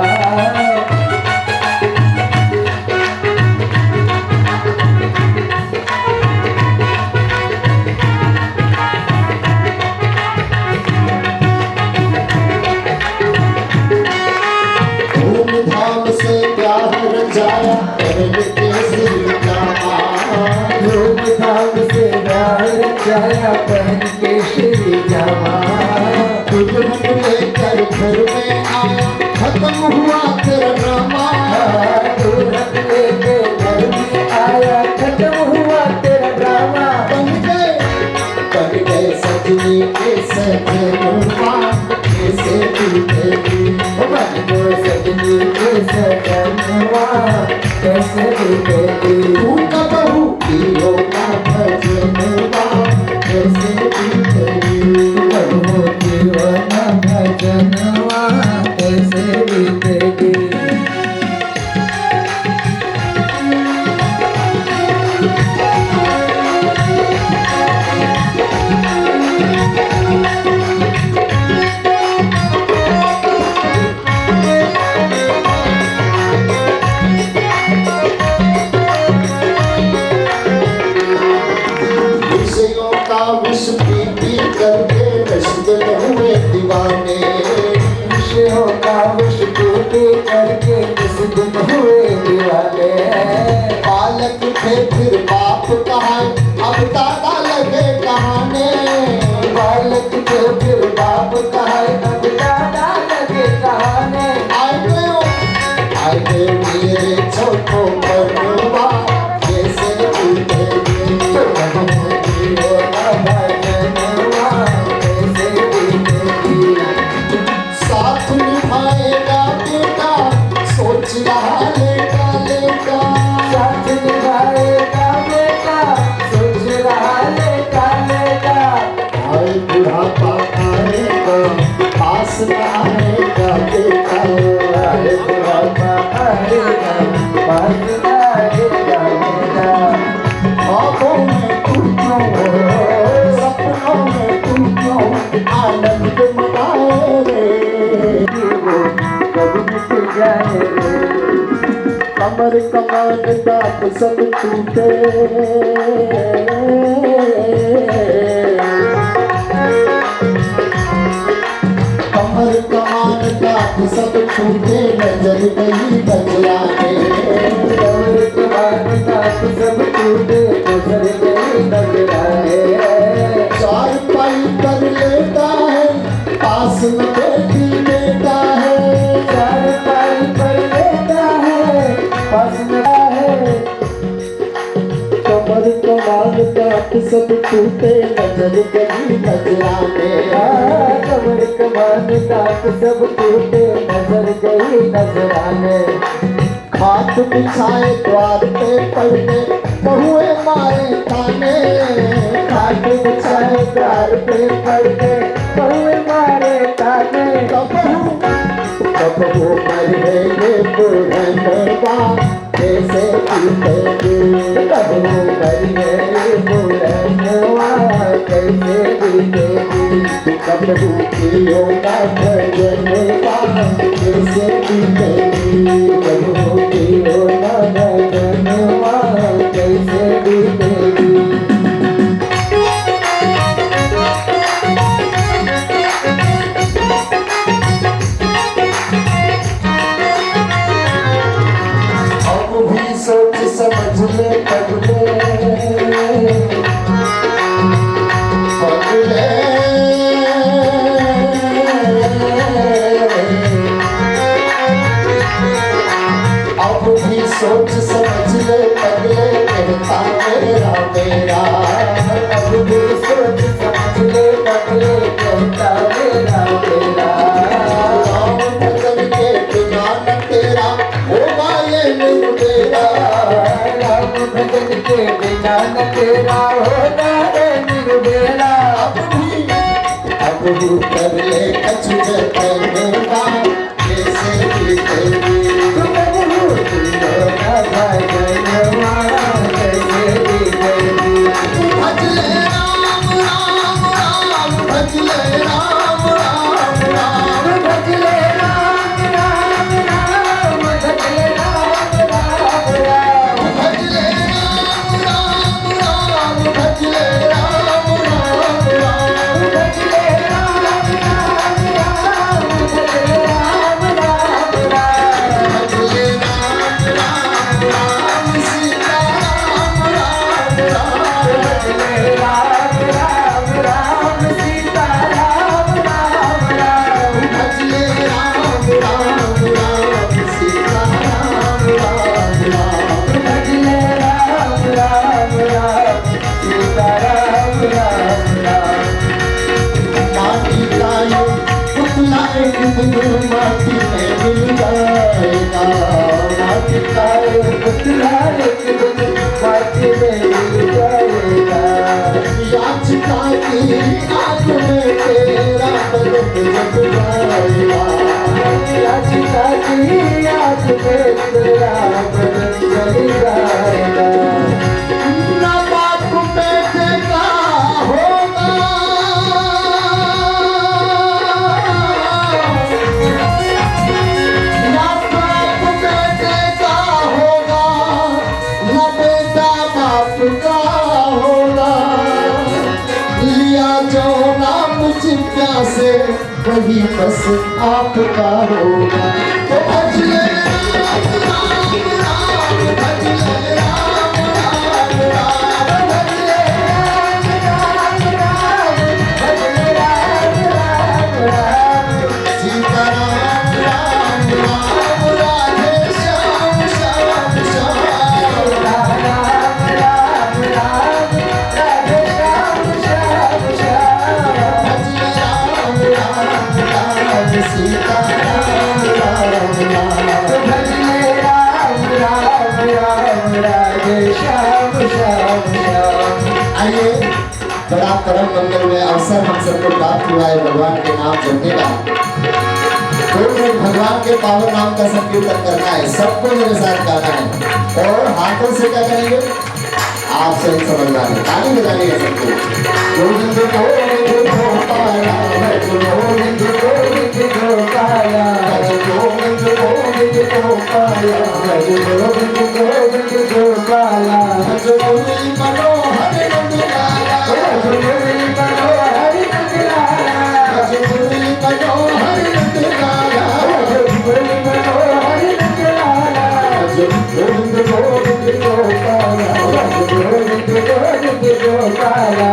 धूमधाम से ब्याह रचाया पहन केसरी जामा धूमधाम से ब्याह रचाया पहन केसरी जामा दुल्हन लेकर घर में आया खत्म हुआ तेरा ड्रामा दुल्हन लेकर घर में आया खत्म हुआ तेरा ड्रामा बन गए सजनी के सजनवा कैसे बीतेगी बन गए सजनी के सजनवा कैसे बीतेगी तू कबहू कियो ना भजनवा कैसे बीतेगी प्रभु जीवन भजनवा कैसे बीतेगी दिन हुए दीवाने। बालक थे फिर बाप कहाए, अब दादा लगे कहाने। बालक थे फिर बाप कहाए, अब दादा लगे कहाने। आए गए मेरे छोटो बनवा, कैसे उठेंगे तो बनूंगी वो भजनवा, कैसे बीतेगी। साथ निभाएगा बेटा, सोच रहा लेटा लेटा। साथ निभाएगा बेटा, सोच रहा लेटा लेटा। आए बुढ़ापा आएगा, पास न आएगा बेटा। आए बुढ़ापा आएगा, पास न आएगा बेटा। ख्वाबों में तू क्यों, सपनों में तू क्यों आनंद मनाए रे। वो कब मिट जाए रे। कमर कमान दाप सब टूटे। कमर कमान दाप सब टूटे, नजर गई बदलाने। कमर कमान दाप सब टूटे, नजर गई बदलाने। चार पाई कर लेता है, पास में बैठी लेता है। चार पाई पर लेता है, पास में है। कमर कमान दाप सब टूटे, नजर गई बदलाने। कमर कमान दाप सब टूटे, नजर गई नजराने। खाट बिछाए द्वार पे पड़ने, बहुए मारे ताने। खाट बिछाए द्वार पे पड़ते, बहुए मारे ताने। कब वो मर गए बुढ़नवा, कैसे बीतेगी। कब वो मर गए बुढ़नवा, कैसे बीतेगी। कब भूखियों का भजनवा, कैसे बीतेगी। कब होगी हो ना भजनवा, कैसे बीतेगी। अब भी सोच समझ ले पगले, पगले। अब भी सोच समझ ले पगले, कहता मेरा मेरा। अब भी सोच समझ ले पगले, कहता मेरा मेरा। राम भजन के बिना न तेरा होगा ये निर्बेरा। राम भजन के बिना न तेरा होगा रे निर्बेरा। अब भी कर ले कछु जतनवा, कैसे बीतेगी। भज ले राम राम राम, भज ले राम राम राम। भज ले राम राम राम, भज ले राम राम राम। भज ले राम राम राम, भज ले राम राम राम। भज ले राम राम राम, भज ले राम राम राम। भज ले राम राम राम, सीता राम राम राम। भज ले राम राम राम, सीता राम राम राम। भज ले राम राम राम, सीता राम राम राम। भज ले राम राम राम, सीता राम राम राम। माटी का ये पुतला एक दिन माटी में मिल जाएगा। माटी का ये पुतला एक दिन माटी में मिल जाएगा। याचिका की आग में तेरा बदन जग जाएगा। याचिका की आग में तेरा बदन जल जाएगा। ना बाप बेटे का होगा, ना बाप बेटे का होगा, ना बेटा बाप का होगा। लिया जो नाम चिंता से, वही बस आपका होगा। तो भज ले परम मंगलमय अवसर हम सबको प्राप्त हुआ है भगवान के नाम जपने का। तो भगवान के पावन नाम का संकीर्तन करना है, सबको मेरे साथ गाना है। और हाथों से क्या करेंगे आप सभी समझना है, ताली बजानी है सबको। गोविंद गोविंद गोपाला, गोविंद गोविंद गोपाला, गोविंद गोविंद गोपाला, गोविंद गोविंद गोपाला, मुरली मनोहर नंदलाला, मुरली मनोहर नंदलाला, मुरली मनोहर नंदलाला, मुरली मनोहर नंदलाला, गोविंद गोविंद गोपाला, गोविंद गोविंद गोपाला,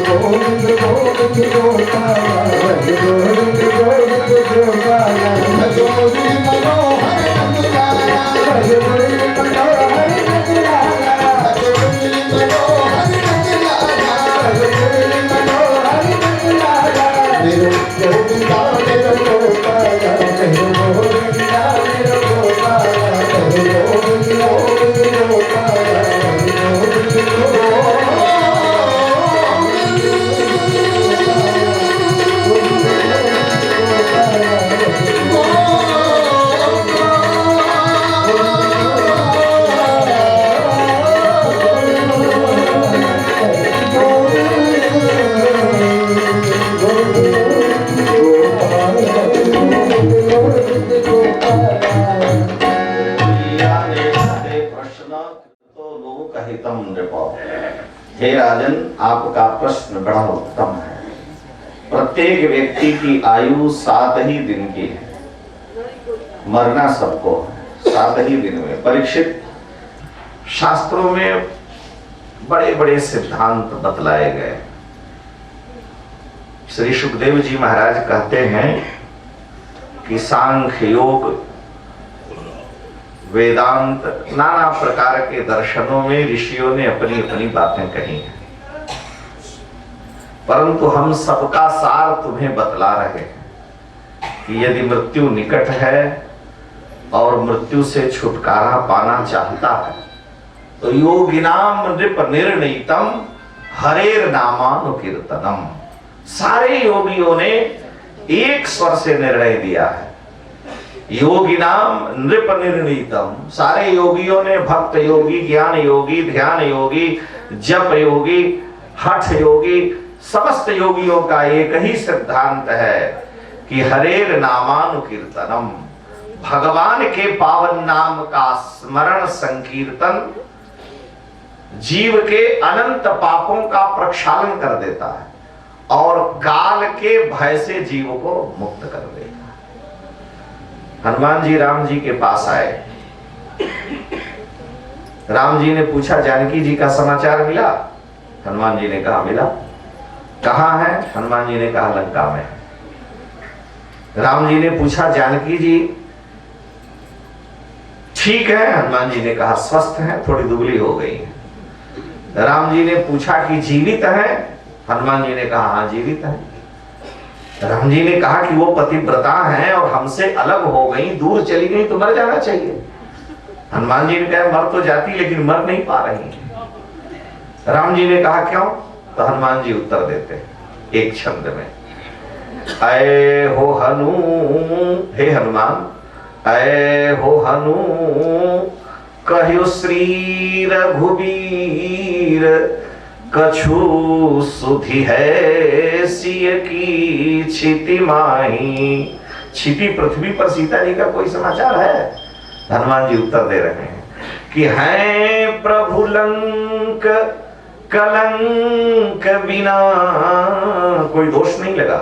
गोविंद गोविंद गोपाला, गोविंद गोविंद गोपाला, मुरली मनोहर नंदलाला, मुरली मनोहर नंदलाला, मुरली मनोहर नंदलाला, मुरली मनोहर नंदलाला, मेरो गोविंदा मेरो गोपाला, मेरो गोविंदा मेरो गोपाला, मेरो गोविंद गोविंद गोपाला, गोविंद गोविंद हे राजन, आपका प्रश्न बड़ा उत्तम है। प्रत्येक व्यक्ति की आयु 7 ही दिन की है, मरना सबको है 7 ही दिन में। परीक्षित, शास्त्रों में बड़े बड़े सिद्धांत बतलाए गए। श्री सुखदेव जी महाराज कहते हैं कि सांख्य योग, वेदांत, नाना प्रकार के दर्शनों में ऋषियों ने अपनी अपनी बातें कही हैं, परंतु हम सबका सार तुम्हें बतला रहे हैं कि यदि मृत्यु निकट है और मृत्यु से छुटकारा पाना चाहता है तो योगिनाम नृप निर्णीतम हरेर नामानुकीर्तनम। सारे योगियों ने एक स्वर से निर्णय दिया है, योगिनाम नृप निर्णीतम। सारे योगियों ने, भक्त योगी, ज्ञान योगी, ध्यान योगी, जप योगी, हठ योगी, समस्त योगियों का एक ही सिद्धांत है कि हरेर नामानुकीर्तनम, भगवान के पावन नाम का स्मरण संकीर्तन जीव के अनंत पापों का प्रक्षालन कर देता है और काल के भय से जीव को मुक्त कर देता है। हनुमान जी राम जी के पास आए। राम जी ने पूछा, जानकी जी का समाचार मिला? हनुमान जी ने कहा मिला। कहाँ है? हनुमान जी ने कहा लंका में। राम जी ने पूछा, जानकी जी ठीक है? हनुमान जी ने कहा स्वस्थ है, थोड़ी दुबली हो गई है। राम जी ने पूछा कि जीवित है? हनुमान जी ने कहा हाँ जीवित है। राम जी ने कहा कि वो पतिव्रता हैं और हमसे अलग हो गई, दूर चली गई तो मर जाना चाहिए। हनुमान जी ने कहा मर तो जाती लेकिन मर नहीं पा रही। राम जी ने कहा क्यों? तो हनुमान जी उत्तर देते एक छंद में, ऐ हो हनु, हे हनुमान, ऐ हो हनु कह्यो श्री रघुबीर, कछु सुधि है सिय की छिति माही। छिति पृथ्वी पर सीता जी का कोई समाचार है? हनुमान जी उत्तर दे रहे हैं कि है प्रभु लंक कलंक बिना, कोई दोष नहीं लगा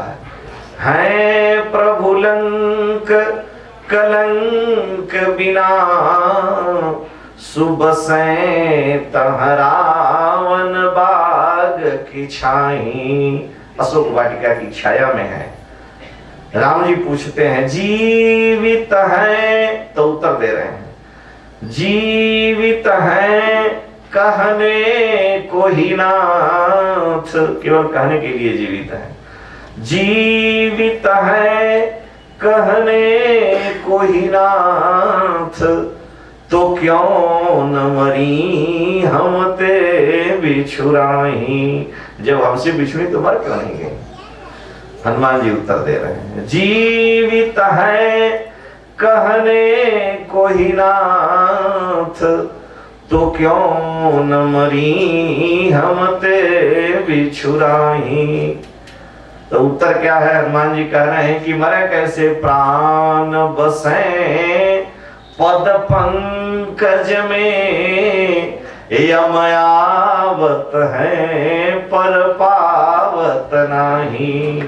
है प्रभु लंक कलंक बिना, सुबसें तहरावन बाग की छाई। अशोक वाटिका की छाया में है। राम जी पूछते हैं जीवित है? तो उत्तर दे रहे हैं जीवित है कहने को ही नाथ, केवल कहने के लिए जीवित है। जीवित है कहने को ही नाथ, तो क्यों न मरी हम ते बिछुराई, जब हमसे बिछुड़ी तो मर क्यों नहीं गई? हनुमान जी उत्तर दे रहे हैं, जीवित है कहने को ही नाथ, तो क्यों न मरी हम ते बिछुराई। तो उत्तर क्या है? हनुमान जी कह रहे हैं कि मरे कैसे, प्राण बसे पद पंकज में, यमयावत है पर पावत नहीं।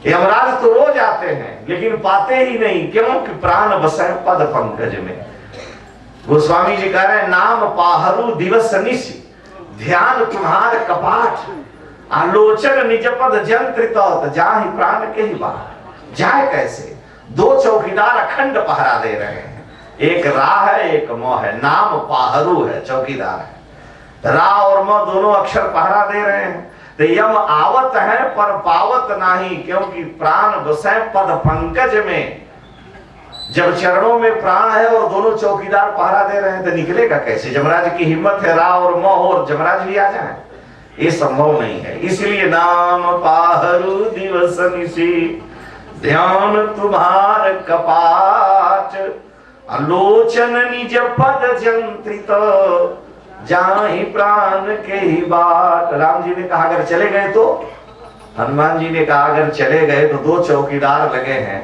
यमराज तो रोज आते हैं लेकिन पाते ही नहीं, क्यों कि प्राण बसे पद पंकज में। गोस्वामी जी कह रहे हैं, नाम पाहरू दिवस निशि, ध्यान तुम्हार कपाट, आलोचन निज पद जंत्रित, जाहि प्राण के ही बाहर। जाए कैसे? दो चौकीदार अखंड पहरा दे रहे हैं, एक रा है एक म है, नाम पाहरू है, चौकीदार है। रा और म दोनों अक्षर पहरा दे रहे हैं। तो यम आवत है पर पावत नहीं, क्योंकि प्राण बसे पद पंकज में। जब चरणों में प्राण है और दोनों चौकीदार पहरा दे रहे हैं तो निकलेगा कैसे? जमराज की हिम्मत है रा और म और जमराज भी आ जाए, ये संभव नहीं है। इसलिए नाम पाहरू दिवस निशि, ध्यान तुम्हार कपाट, आलोचन निज पद जंत्रित, जाहि प्राण के ही बाट। राम जी ने कहा अगर चले गए तो, हनुमान जी ने कहा अगर चले गए तो दो चौकीदार लगे हैं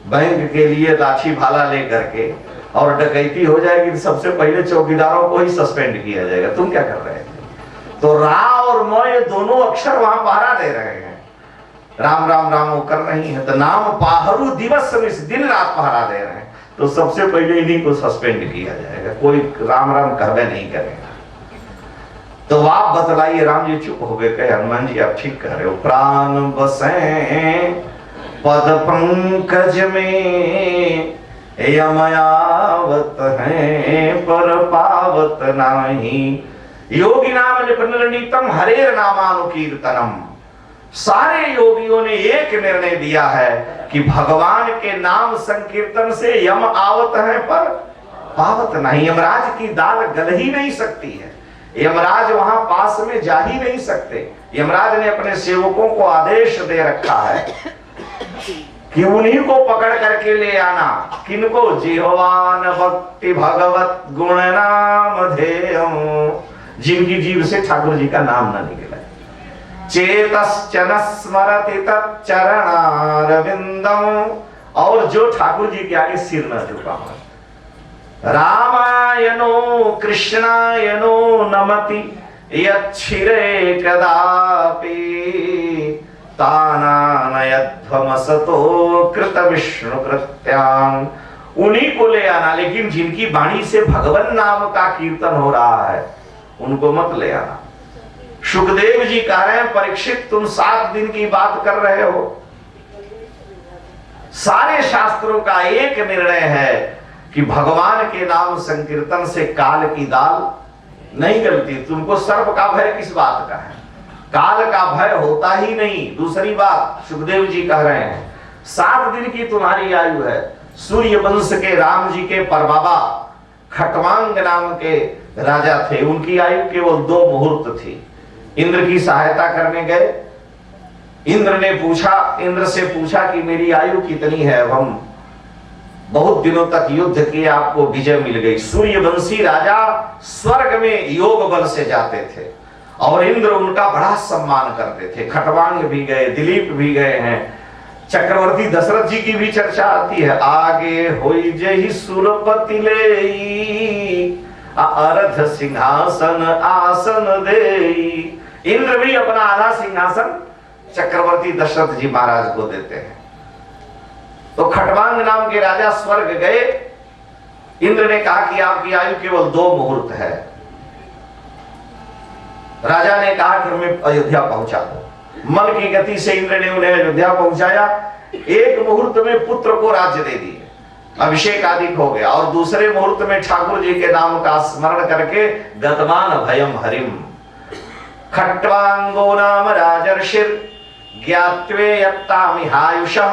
बैंक के लिए लाठी भाला लेकर के, और डकैती हो जाएगी तो सबसे पहले चौकीदारों को ही सस्पेंड किया जाएगा। तुम क्या कर रहे थे? तो रा और म ये दोनों अक्षर वहां पहरा दे रहे हैं, राम राम राम वो कर रही है। तो नाम पाहरू दिवस दिन रात पहरा दे रहे हैं, तो सबसे पहले इन्हीं को सस्पेंड किया जाएगा, कोई राम राम कहवे नहीं करेगा। तो आप बतलाइए। राम जी चुप हो गए, कहे हनुमान जी आप ठीक कह रहे हो, प्राण बसे पद पंकज में, यमयावत है पर पावत नहीं। योगी नाम निपनितम हरेर नामानुकीर्तनम। सारे योगियों ने एक निर्णय दिया है कि भगवान के नाम संकीर्तन से यम आवत है पर पावत नहीं। यमराज की दाल गल ही नहीं सकती है, यमराज वहां पास में जा ही नहीं सकते। यमराज ने अपने सेवकों को आदेश दे रखा है कि उन्हीं को पकड़ करके ले आना। किनको? जिह्वान भक्ति भगवत गुण नाम ध्येयम, जिनकी जीव से ठाकुर जी का नाम न निकले। चेतश्चन स्मरति तच्चरणारविंदम, और जो ठाकुर जी के आगे सिर न झुका हो। रामायणो कृष्णायणो नमति यच्छिरे कदापि, तानानयध्वमसतो कृत विष्णु कृत्यां। उन्हीं को ले आना, लेकिन जिनकी वाणी से भगवान नाम का कीर्तन हो रहा है उनको मत ले आना। सुखदेव जी कह रहे हैं, परीक्षित तुम 7 दिन की बात कर रहे हो। सारे शास्त्रों का एक निर्णय है कि भगवान के नाम संकीर्तन से काल की दाल नहीं गलती। तुमको सर्प का भय किस बात का है? काल का भय होता ही नहीं। दूसरी बात सुखदेव जी कह रहे हैं, 7 दिन की तुम्हारी आयु है। सूर्य वंश के राम जी के परबाबा खटवांग नाम के राजा थे, उनकी आयु केवल 2 मुहूर्त थी। इंद्र की सहायता करने गए, इंद्र से पूछा कि मेरी आयु कितनी है? हम बहुत दिनों तक युद्ध किए, आपको विजय मिल गई। सूर्यवंशी राजा स्वर्ग में योग बल से जाते थे और इंद्र उनका बड़ा सम्मान करते थे। खटवांग भी गए, दिलीप भी गए हैं, चक्रवर्ती दशरथ जी की भी चर्चा आती है। आगे होई जहि सुरपति लेई, अरध सिंहासन आसन देई। इंद्र भी अपना आधा सिंहासन चक्रवर्ती दशरथ जी महाराज को देते हैं। तो खटवांग नाम के राजा स्वर्ग गए। इंद्र ने कहा कि आपकी आयु केवल 2 मुहूर्त है। राजा ने कहा कि हमें अयोध्या पहुंचा दो। मन की गति से इंद्र ने उन्हें अयोध्या पहुंचाया। 1 मुहूर्त में पुत्र को राज्य दे दिए, अभिषेक आदि हो गया, और दूसरे मुहूर्त में ठाकुर जी के नाम का स्मरण करके गतमान भयम हरिम। खट्वांगो नाम राजर्षिर ज्ञात्वे यत्तामिहायुषः,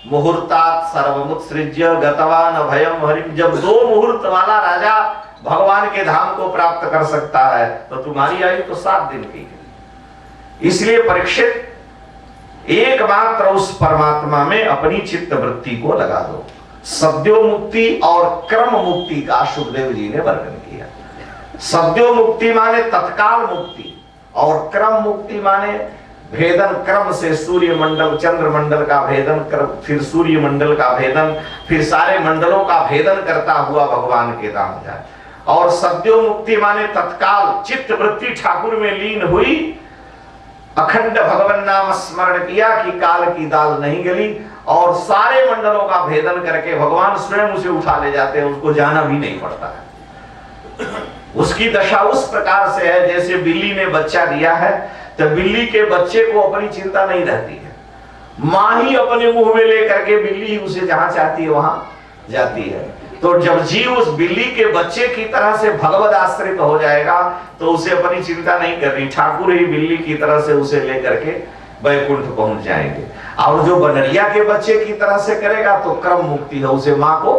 मुहूर्तात् सर्वमुत्सृज्य गतवान भयम हरिम। जब 2 मुहूर्त वाला राजा भगवान के धाम को प्राप्त कर सकता है, तो तुम्हारी आयु तो 7 दिन की है। इसलिए परीक्षित एकमात्र उस परमात्मा में अपनी चित्त वृत्ति को लगा दो। सद्यो मुक्ति और क्रम मुक्ति का सुखदेव जी ने वर्णन किया। सद्यो मुक्ति माने तत्काल मुक्ति, और क्रम मुक्ति माने भेदन क्रम से सूर्य मंडल चंद्र मंडल का भेदन कर, फिर सूर्य मंडल का भेदन, फिर सारे मंडलों का भेदन करता हुआ भगवान के धाम जाए। और सद्यो मुक्ति माने तत्काल चित्त वृत्ति ठाकुर में लीन हुई, अखंड भगवान नाम स्मरण किया कि काल की दाल नहीं गली, और सारे मंडलों का भेदन करके भगवान स्वयं उसे उठा ले जाते हैं, उसको जाना भी नहीं पड़ता है। उसकी दशा उस प्रकार से है जैसे बिल्ली ने बच्चा दिया है, तो बिल्ली के बच्चे को अपनी चिंता नहीं रहती है, मां ही अपने मुंह में लेकर के बिल्ली उसे जहां चाहती है वहां जाती है। तो जब जीव उस बिल्ली के बच्चे की तरह से भगवद आश्रित हो जाएगा तो उसे अपनी चिंता नहीं करनी, ठाकुर ही बिल्ली की तरह से उसे लेकर के वैकुंठ पहुंच जाएंगे। और जो बनरिया के बच्चे की तरह से करेगा तो क्रम मुक्ति है, उसे मां को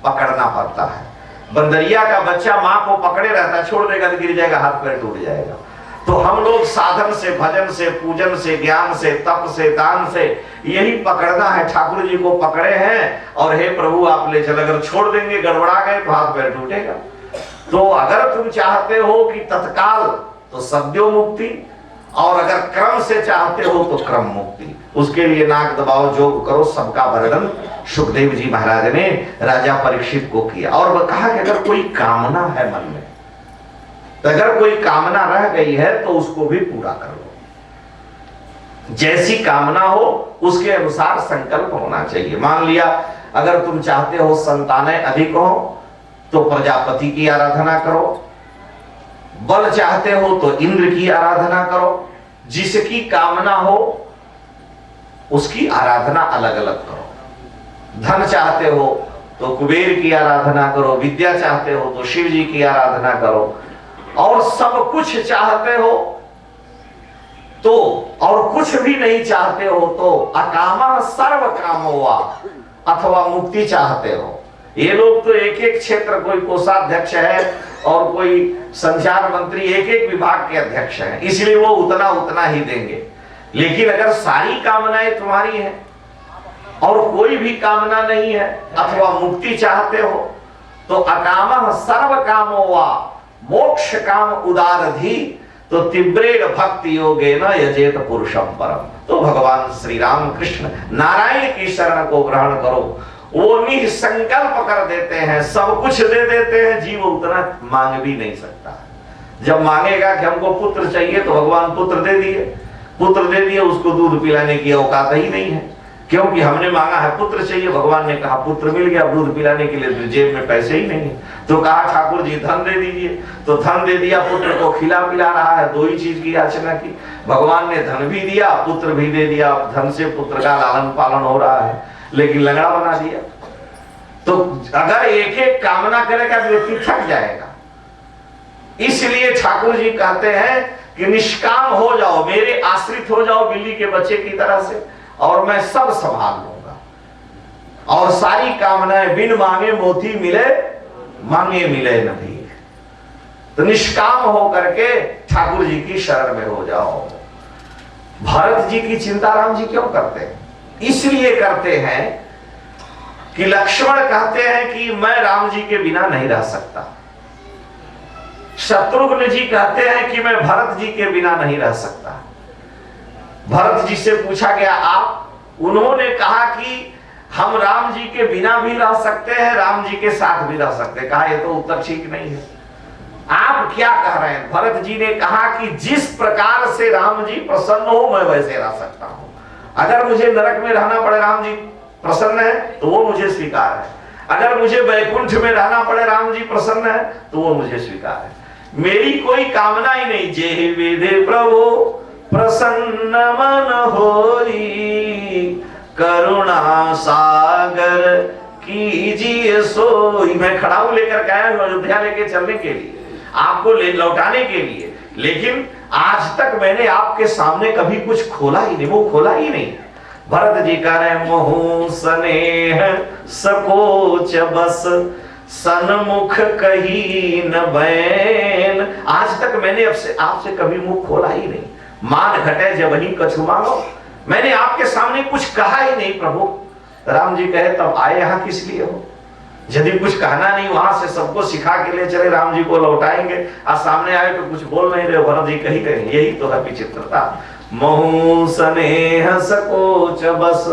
पकड़ना पड़ता है। बंदरिया का बच्चा मां को पकड़े रहता है, छोड़ देगा तो गिर जाएगा, हाथ पैर टूट जाएगा। तो हम लोग साधन से, भजन से, पूजन से, ज्ञान से, तप से, दान से यही पकड़ना है। ठाकुर जी को पकड़े हैं और हे प्रभु आप ले चल, अगर छोड़ देंगे गड़बड़ा गए तो हाथ पैर टूटेगा। तो अगर तुम चाहते हो कि तत्काल तो सद्यो मुक्ति, और अगर क्रम से चाहते हो तो क्रम मुक्ति। उसके लिए नाक दबाओ, जोग करो, सबका वर्णन सुखदेव जी महाराज ने राजा परीक्षित को किया। और वह कहा कि अगर कोई कामना है मन में, तो अगर कोई कामना रह गई है तो उसको भी पूरा कर लो। जैसी कामना हो उसके अनुसार संकल्प होना चाहिए। मान लिया अगर तुम चाहते हो संतानें अधिक हो तो प्रजापति की आराधना करो, बल चाहते हो तो इंद्र की आराधना करो। जिसकी कामना हो उसकी आराधना अलग अलग करो। धन चाहते हो तो कुबेर की आराधना करो, विद्या चाहते हो तो शिव जी की आराधना करो, और सब कुछ चाहते हो तो, और कुछ भी नहीं चाहते हो तो अकामा सर्व कामो वा, अथवा मुक्ति चाहते हो। ये लोग तो एक एक क्षेत्र, कोई कोषाध्यक्ष है और कोई संचार मंत्री, एक एक विभाग के अध्यक्ष हैं, इसलिए वो उतना उतना ही देंगे। लेकिन अगर सारी कामनाएं तुम्हारी हैं और कोई भी कामना नहीं है, अथवा मुक्ति चाहते हो तो अकामा सर्व कामो वा मोक्ष काम उदारधि, तो तीव्रेण भक्ति योगेन यजेत पुरुषम परम। तो भगवान श्री राम कृष्ण नारायण की शरण को ग्रहण करो, वो निसंकल्प कर देते हैं, सब कुछ दे देते हैं, जीव उतना मांग भी नहीं सकता। जब मांगेगा कि हमको पुत्र चाहिए तो भगवान पुत्र दे दिए, पुत्र दे दिए, उसको दूध पिलाने की औकात ही नहीं है, क्योंकि हमने मांगा है पुत्र चाहिए, भगवान ने कहा पुत्र मिल गया, दूध पिलाने के लिए जेब में पैसे ही नहीं है। तो कहा ठाकुर जी धन दे दीजिए, तो धन दे दिया, पुत्र को खिला पिला रहा है, दो ही चीज की याचना की। भगवान ने धन भी दिया, पुत्र भी दे दिया, धन से पुत्र का लालन पालन हो रहा है, लेकिन लंगड़ा बना दिया। तो अगर एक एक कामना करेगा व्यक्ति थक जाएगा। इसलिए ठाकुर जी कहते हैं कि निष्काम हो जाओ, मेरे आश्रित हो जाओ बिल्ली के बच्चे की तरह से, और मैं सब संभाल लूंगा। और सारी कामनाएं बिन मांगे मोती मिले, मांगे मिले न भी। तो निष्काम हो करके ठाकुर जी की शरण में हो जाओ। भरत जी की चिंता राम जी क्यों करते हैं? इसलिए करते हैं कि लक्ष्मण कहते हैं कि मैं राम जी के बिना नहीं रह सकता। शत्रुघ्न जी कहते हैं कि मैं भरत जी के बिना नहीं रह सकता। भरत जी से पूछा गया आप, उन्होंने कहा कि हम राम जी के बिना भी रह सकते हैं, राम जी के साथ भी रह सकते हैं। कहा ये तो उत्तर ठीक नहीं है, आप क्या कह रहे हैं? भरत जी ने कहा कि जिस प्रकार से राम जी प्रसन्न हो मैं वैसे रह सकता हूं। अगर मुझे नरक में रहना पड़े, राम जी प्रसन्न है तो वो मुझे स्वीकार है। अगर मुझे वैकुंठ में रहना पड़े, राम जी प्रसन्न है तो वो मुझे स्वीकार है। मेरी कोई कामना ही नहीं। जे वेदे प्रभु प्रसन्न मन होरी, करुणा सागर कीजिए सोई। मैं खड़ा हूं लेकर गया हूं अयोध्या लेके चलने के लिए, आपको ले लौटाने के लिए, लेकिन आज तक मैंने आपके सामने कभी कुछ खोला ही नहीं, वो खोला ही नहीं। भरत जी कह रहे मोह स्नेह सकोच बस, सन्मुख कही न बैन। आज तक मैंने आपसे कभी मुख खोला ही नहीं। मान घटे जब ही कछु मानो, मैंने आपके सामने कुछ कहा ही नहीं प्रभु। राम जी कहे तब आए यहां किस लिए हो? यदि कुछ कहना नहीं, वहां से सबको सिखा के ले चले, राम जी को लौटाएंगे, आज सामने आए तो कुछ बोल नहीं रहे, भरत जी कही करेंगे। यही तो है विचित्रता। महु स्नेह सकोच बस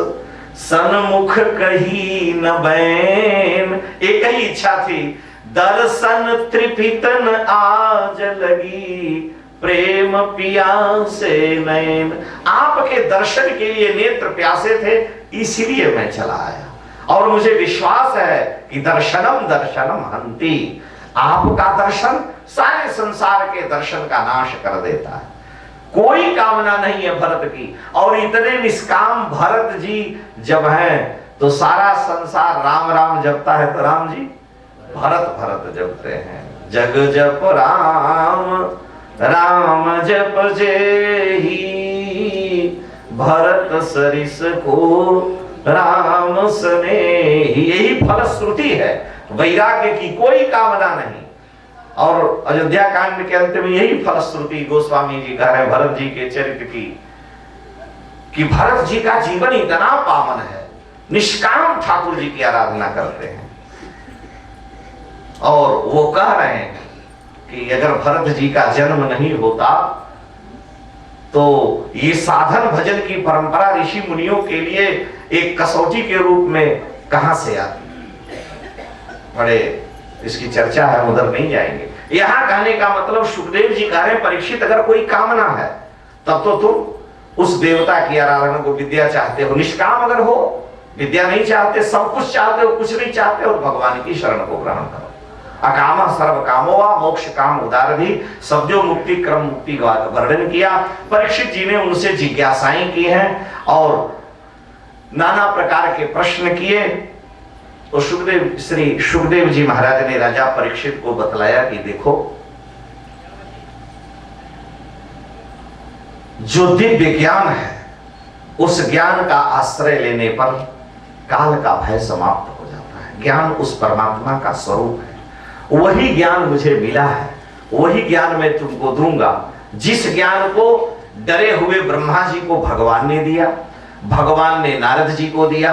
सन्मुख कही न बैन। एक ही इच्छा थी, दर्शन त्रिपितन आज लगी, प्रेम प्यासे नैन। आपके दर्शन के लिए नेत्र प्यासे थे, इसलिए मैं चला आया। और मुझे विश्वास है कि दर्शनम दर्शनम हंति, आपका दर्शन सारे संसार के दर्शन का नाश कर देता है। कोई कामना नहीं है भरत की, और इतने निष्काम भरत जी जब हैं तो सारा संसार राम राम जपता है, तो राम जी भरत भरत जपते हैं। जग जप राम राम जप जेहि, भरत सरिस को राम स्नेहि। यही फलश्रुति है वैराग्य की, कोई कामना नहीं। और अयोध्या कांड के अंत में यही फलश्रुति गोस्वामी जी कह रहे हैं भरत जी के चरित्र की, कि भरत जी का जीवन इतना पावन है, निष्काम ठाकुर जी की आराधना करते हैं। और वो कह रहे हैं कि अगर भरत जी का जन्म नहीं होता तो ये साधन भजन की परंपरा ऋषि मुनियों के लिए एक कसौटी के रूप में कहां से आती। बड़े इसकी चर्चा है, उधर नहीं जाएंगे। यहां कहने का मतलब सुखदेव जी कह रहे हैं परीक्षित, अगर कोई कामना है तब तो तुम उस देवता की आराधना को, विद्या चाहते हो, निष्काम अगर हो, विद्या नहीं चाहते, सब कुछ चाहते हो, कुछ नहीं चाहते, और भगवान की शरण को ग्रहण करो। अकामा सर्व कामो वा मोक्ष काम उदार भी, शब्दों मुक्ति क्रम मुक्ति का वर्णन किया। परीक्षित जी ने उनसे जिज्ञासाएं की हैं और नाना प्रकार के प्रश्न किए। तो श्री सुखदेव जी महाराज ने राजा परीक्षित को बतलाया कि देखो, जो दिव्य ज्ञान है उस ज्ञान का आश्रय लेने पर काल का भय समाप्त हो जाता है। ज्ञान उस परमात्मा का स्वरूप है, वही ज्ञान मुझे मिला है, वही ज्ञान मैं तुमको दूंगा। जिस ज्ञान को डरे हुए ब्रह्मा जी को भगवान ने दिया, भगवान ने नारद जी को दिया,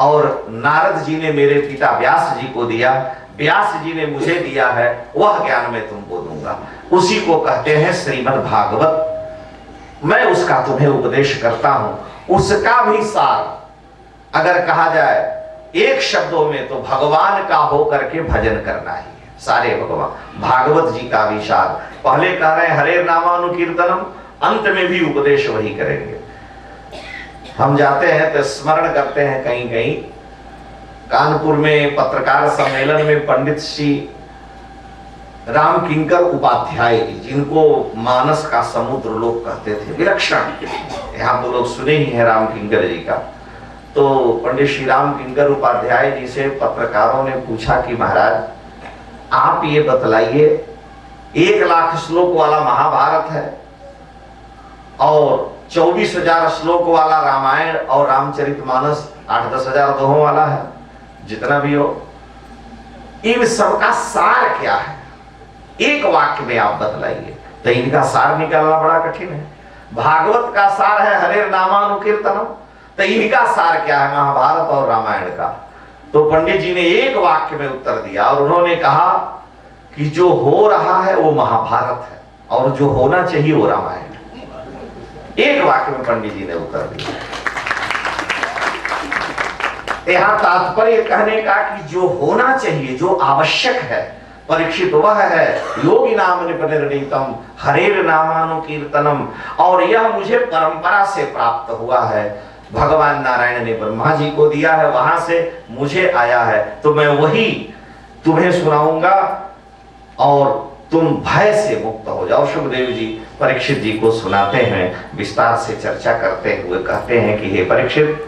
और नारद जी ने मेरे पिता व्यास जी को दिया, व्यास जी ने मुझे दिया है, वह ज्ञान मैं तुमको दूंगा। उसी को कहते हैं श्रीमद् भागवत। मैं उसका तुम्हें उपदेश करता हूं। उसका भी सार अगर कहा जाए एक शब्दों में तो भगवान का होकर के भजन करना ही है। सारे भगवान भागवत जी का भी सार। पहले कह रहे हैं हरे नामानुकीर्तनम, अंत में भी उपदेश वही करेंगे। हम जाते हैं तो स्मरण करते हैं कहीं कहीं, कानपुर में पत्रकार सम्मेलन में पंडित श्री राम किंकर उपाध्याय, जिनको मानस का समुद्र लोग कहते थे, विलक्षण, यहाँ तो लोग सुने ही हैं राम किंकर जी का। तो पंडित श्री राम किंकर उपाध्याय जी से पत्रकारों ने पूछा कि महाराज आप ये बतलाइए, 1,00,000 श्लोक वाला महाभारत है और 24,000 श्लोक वाला रामायण और रामचरितमानस 8-10 हजार दोहों वाला है, जितना भी हो, इन सबका सार क्या है? एक वाक्य में आप बतलाइए। तो इनका सार निकालना बड़ा कठिन है। भागवत का सार है हरे नामानुकीर्तनम, तो इनका सार क्या है महाभारत और रामायण का? तो पंडित जी ने एक वाक्य में उत्तर दिया और उन्होंने कहा कि जो हो रहा है वो महाभारत है और जो होना चाहिए वो रामायण है। एक वाक्य में पंडित जी ने उत्तर दिया। यहां तात्पर्य कहने का कि जो होना चाहिए, जो आवश्यक है, परीक्षित वह है योगी नाम निपनिर्णीतम हरेर नामानुकीर्तनम, और यह मुझे परंपरा से प्राप्त हुआ है। भगवान नारायण ने ब्रह्मा जी को दिया है, वहां से मुझे आया है, तो मैं वही तुम्हें सुनाऊंगा और तुम भय से मुक्त हो जाओ। सुखदेव जी परीक्षित जी को सुनाते हैं, विस्तार से चर्चा करते हुए कहते हैं कि हे परीक्षित,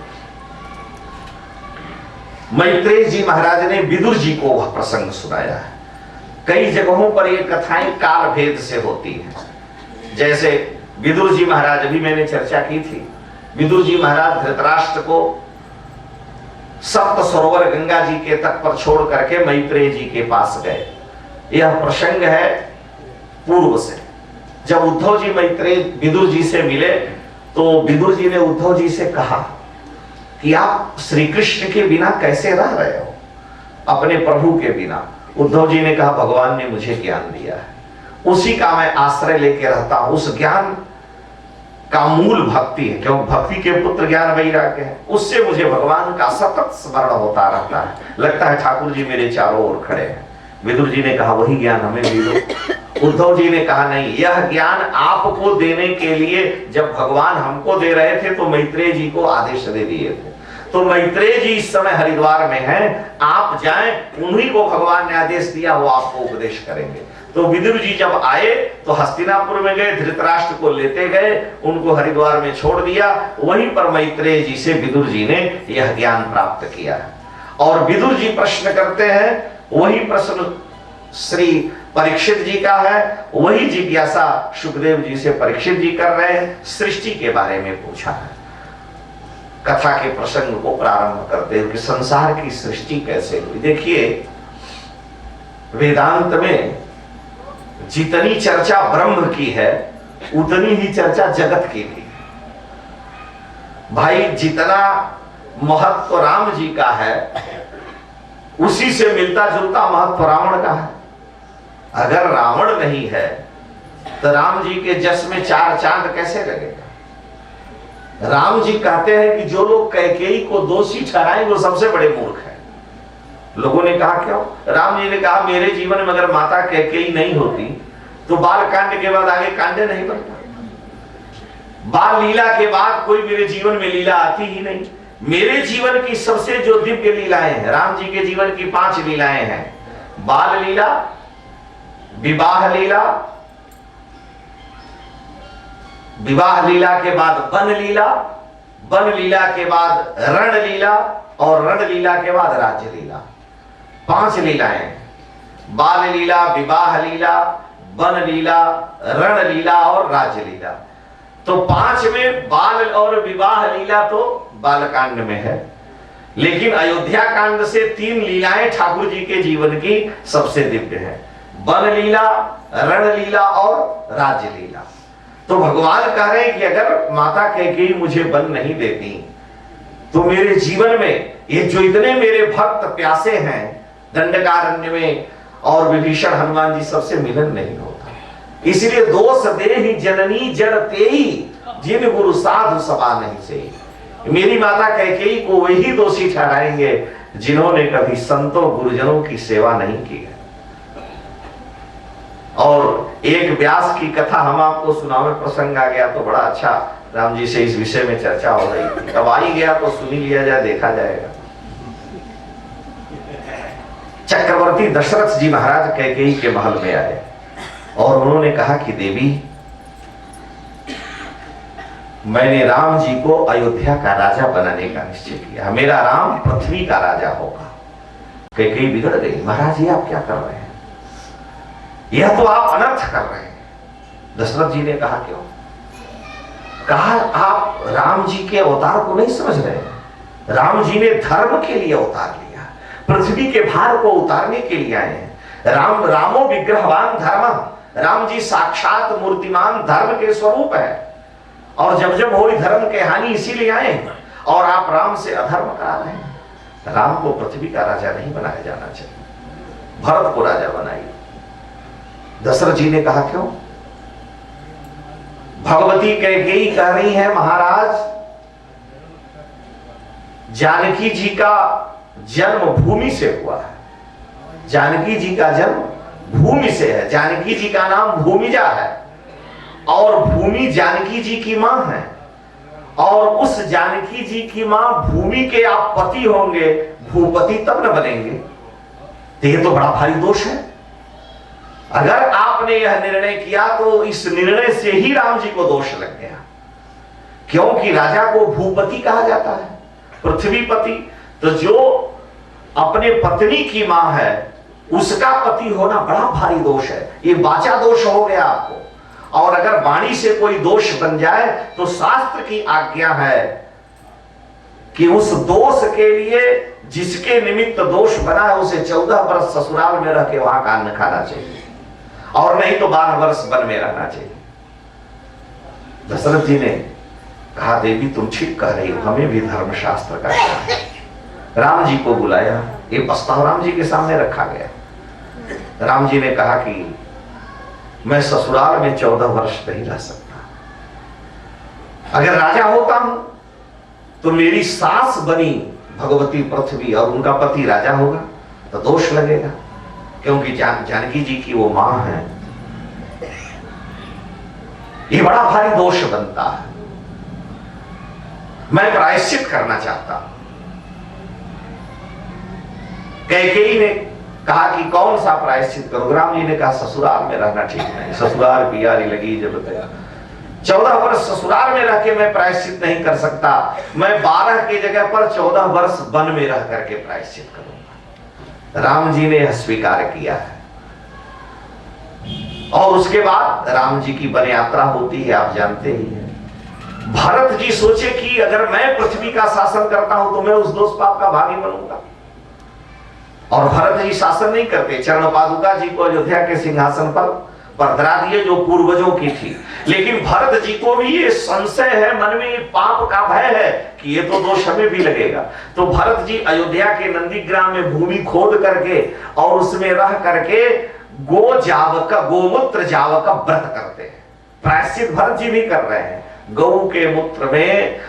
मैत्रेय जी महाराज ने विदुर जी को वह प्रसंग सुनाया है। कई जगहों पर ये कथाएं काल भेद से होती हैं। जैसे विदुर जी महाराज, अभी मैंने चर्चा की थी, विदुर जी महाराज धृतराष्ट्र को सप्त सरोवर गंगा जी के तट पर छोड़ करके मैत्रेय जी के पास गए। यह प्रसंग है पूर्व से। जब उद्धव जी मैत्रेय विदुर जी से मिले तो विदुर जी ने उद्धव जी से कहा कि आप श्री कृष्ण के बिना कैसे रह रहे हो, अपने प्रभु के बिना। उद्धव जी ने कहा भगवान ने मुझे ज्ञान दिया है, उसी का मैं आश्रय लेके रहता हूं। उस ज्ञान का मूल भक्ति है, क्योंकि भक्ति के पुत्र ज्ञान वैराग्य है। उससे मुझे भगवान का सतत स्मरण होता रहता है। लगता है ठाकुर जी मेरे चारों ओर खड़े हैं। विदुर जी ने कहा वही ज्ञान हमें भी दो। उद्धव जी ने कहा नहीं, यह ज्ञान आपको देने के लिए जब भगवान हमको दे रहे थे तो मैत्रेय जी को आदेश दे दिए थे। तो मैत्रेय जी इस समय हरिद्वार में हैं, आप जाएं, उन्हीं को भगवान ने आदेश दिया, वो आपको उपदेश करेंगे। तो विदुर जी जब आए तो हस्तिनापुर में गए, धृतराष्ट्र को लेते गए, उनको हरिद्वार में छोड़ दिया। वहीं पर मैत्रेय जी से विदुर जी ने यह ज्ञान प्राप्त किया। और विदुर जी प्रश्न करते हैं, वही प्रश्न श्री परीक्षित जी का है, वही जिज्ञासा सुखदेव जी से परीक्षित जी कर रहे हैं। सृष्टि के बारे में पूछा है। कथा के प्रसंग को प्रारंभ करते हैं कि संसार की सृष्टि कैसे हुई। देखिए वेदांत में जितनी चर्चा ब्रह्म की है उतनी ही चर्चा जगत की भी। भाई जितना महत्व राम जी का है उसी से मिलता जुलता महत्व रावण का है। अगर रावण नहीं है तो राम जी के जस में चार चांद कैसे लगेगा। राम जी कहते हैं कि जो लोग कैकेयी को दोषी ठहराएं वो सबसे बड़े मूर्ख हैं। लोगों ने कहा क्यों? राम जी ने कहा मेरे जीवन में अगर माता कैकेयी नहीं होती तो बाल कांड के बाद आगे कांड नहीं बनता। बाल लीला के बाद कोई मेरे जीवन में लीला आती ही नहीं। मेरे जीवन की सबसे जो दिव्य लीलाएं हैं, राम जी के जीवन की 5 लीलाएं हैं। बाल लीला, विवाह लीला, विवाह लीला के बाद वन लीला, वन लीला के बाद रण लीला और रण लीला के बाद राज्य लीला। 5 लीलाएं, बाल लीला, विवाह लीला, वन लीला, रण लीला और राज्य लीला। तो 5 में बाल और विवाह लीला तो बालकांड में है, लेकिन अयोध्या कांड से 3 लीलाएं ठाकुर जी के जीवन की सबसे दिव्य है। वन लीला, रण लीला और राज्य लीला। तो भगवान कह रहे हैं कि अगर माता कैकेयी मुझे वन नहीं देती तो मेरे जीवन में ये जो इतने मेरे भक्त प्यासे हैं दंडकारण्य में और विभीषण हनुमान जी सबसे मिलन नहीं होता। इसलिए दोष देहि जननी जड़ तेई जिन गुरु साधु सभा नहीं से। मेरी माता कैकेयी को वही दोषी ठहराएंगे जिन्होंने कभी संतों गुरुजनों की सेवा नहीं की है। और एक व्यास की कथा हम आपको सुनावे, प्रसंग आ गया तो बड़ा अच्छा, राम जी से इस विषय में चर्चा हो रही थी। अब आ ही गया तो सुनी लिया जाए, देखा जाएगा। चक्रवर्ती दशरथ जी महाराज कैकेयी के महल में आए और उन्होंने कहा कि देवी मैंने राम जी को अयोध्या का राजा बनाने का निश्चय किया, मेरा राम पृथ्वी का राजा होगा। कैकेयी बिगड़ गई, महाराज ये आप क्या कर रहे हैं, यह तो आप अनर्थ कर रहे हैं। दशरथ जी ने कहा क्यों? कहा आप राम जी के अवतार को नहीं समझ रहे। राम जी ने धर्म के लिए अवतार लिया, पृथ्वी के भार को उतारने के लिए आए हैं। रामो विग्रहवान धर्म, राम जी साक्षात मूर्तिमान धर्म के स्वरूप है। और जब जब हो धर्म के हानि इसीलिए आए और आप राम से अधर्म करा रहे हैं। राम को पृथ्वी का राजा नहीं बनाया जाना चाहिए, भरत को राजा बनाइए। दशरथ जी ने कहा क्यों? भगवती कैकेयी कह रही है महाराज जानकी जी का जन्म भूमि से हुआ है। जानकी जी का जन्म भूमि से है। जानकी जी का नाम भूमिजा है और भूमि जानकी जी की मां है। और उस जानकी जी की मां भूमि के आप पति होंगे, भूपति तब न बनेंगे। तो ये तो बड़ा भारी दोष है। अगर आपने यह निर्णय किया तो इस निर्णय से ही राम जी को दोष लग गया, क्योंकि राजा को भूपति कहा जाता है, पृथ्वीपति। तो जो अपने पत्नी की मां है उसका पति होना बड़ा भारी दोष है। ये वाचा दोष हो गया आपको। और अगर वाणी से कोई दोष बन जाए तो शास्त्र की आज्ञा है कि उस दोष के लिए जिसके निमित्त दोष बना है उसे 14 वर्ष ससुराल में रह के वहां का अन्न खाना चाहिए, और नहीं तो 12 वर्ष वन में रहना चाहिए। दशरथ जी ने कहा, देवी तुम ठीक कह रही हो, हमें भी धर्मशास्त्र का ज्ञान है। राम जी को बुलाया, ये प्रस्ताव राम जी के सामने रखा गया। राम जी ने कहा कि मैं ससुराल में 14 वर्ष नहीं रह सकता। अगर राजा होता हूं तो मेरी सास बनी भगवती पृथ्वी और उनका पति राजा होगा तो दोष लगेगा, क्योंकि जानकी जी की वो मां है। ये बड़ा भारी दोष बनता है। मैं प्रायश्चित करना चाहता हूं। कैकेयी ने कहा कि कौन सा प्रायश्चित करो? राम जी ने कहा ससुराल में रहना ठीक नहीं, ससुराल की यारी लगी जब तक 14 वर्ष ससुराल में रह के मैं प्रायश्चित नहीं कर सकता, मैं 12 की जगह पर 14 वर्ष वन में रह करके प्रायश्चित करूंगा। राम जी ने स्वीकार किया है, और उसके बाद राम जी की वन यात्रा होती है, आप जानते ही हैं। भरत जी सोचे कि अगर मैं पृथ्वी का शासन करता हूं तो मैं उस दोष पाप का भागी बनूंगा, और भरत जी शासन नहीं करते, चरण पादुका जी को अयोध्या के सिंहासन पर धरा दिए जो पूर्वजों की थी। लेकिन भरत जी को भी ये संशय है, मन में पाप का भय है कि ये तो दोष हमें भी लगेगा। तो भरत जी अयोध्या के नंदीग्राम में भूमि खोद करके और उसमें रह करके गोमूत्र जाव का व्रत करते हैं। प्रायश्चित भरत जी भी कर रहे हैं। गौ के मूत्र में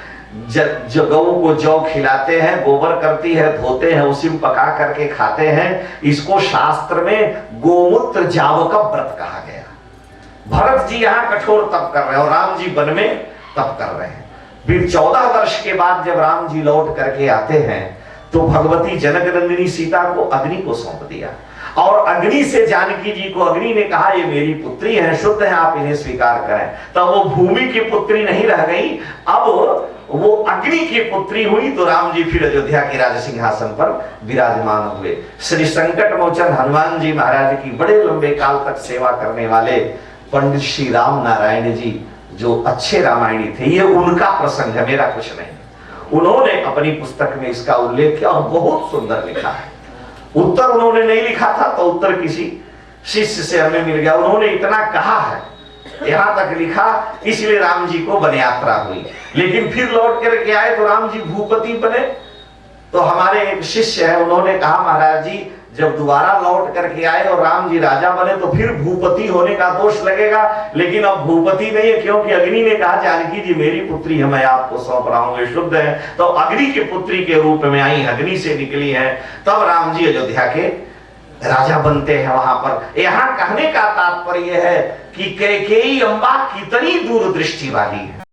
जो गौ को जौ खिलाते हैं, गोबर करती है, धोते हैं, उसी में पका करके खाते हैं। इसको शास्त्र में गोमूत्र जाव का व्रत कहा गया। भरत जी यहाँ कठोर तप कर रहे हैं और राम जी वन में तप कर रहे हैं। फिर 14 वर्ष के बाद जब राम जी लौट करके आते हैं तो भगवती जनक नंदिनी सीता को अग्नि को सौंप दिया, और अग्नि से जानकी जी को अग्नि ने कहा ये मेरी पुत्री है, शुद्ध है, आप इन्हें स्वीकार करें। तब वो भूमि की पुत्री नहीं रह गई, अब वो अग्नि की पुत्री हुई। तो राम जी फिर अयोध्या के राज सिंहासन पर विराजमान हुए। श्री संकट मोचन हनुमान जी महाराज की बड़े लंबे काल तक सेवा करने वाले पंडित श्री राम नारायण जी जो अच्छे रामायणी थे, ये उनका प्रसंग है, मेरा कुछ नहीं। उन्होंने अपनी पुस्तक में इसका उल्लेख किया और बहुत सुंदर लिखा है। उत्तर उन्होंने नहीं लिखा था तो उत्तर किसी शिष्य से हमें मिल गया। उन्होंने इतना कहा है, यहां तक लिखा, इसलिए राम जी को वन यात्रा हुई। लेकिन फिर लौट करके आए तो राम जी भूपति बने। तो हमारे एक शिष्य है, उन्होंने कहा महाराज जी जब दोबारा लौट करके आए और राम जी राजा बने तो फिर भूपति होने का दोष लगेगा, लेकिन अब भूपति नहीं है, क्योंकि अग्नि ने कहा जानकी जी मेरी पुत्री है, मैं आपको सौंप रहा हूं, ये शुद्ध है। तो अग्नि की पुत्री के रूप में आई, अग्नि से निकली है। तब राम जी अयोध्या के राजा बनते हैं वहां पर। यहाँ कहने का तात्पर्य है कि कैकेयी अम्बा कितनी दूरदृष्टि वाली है।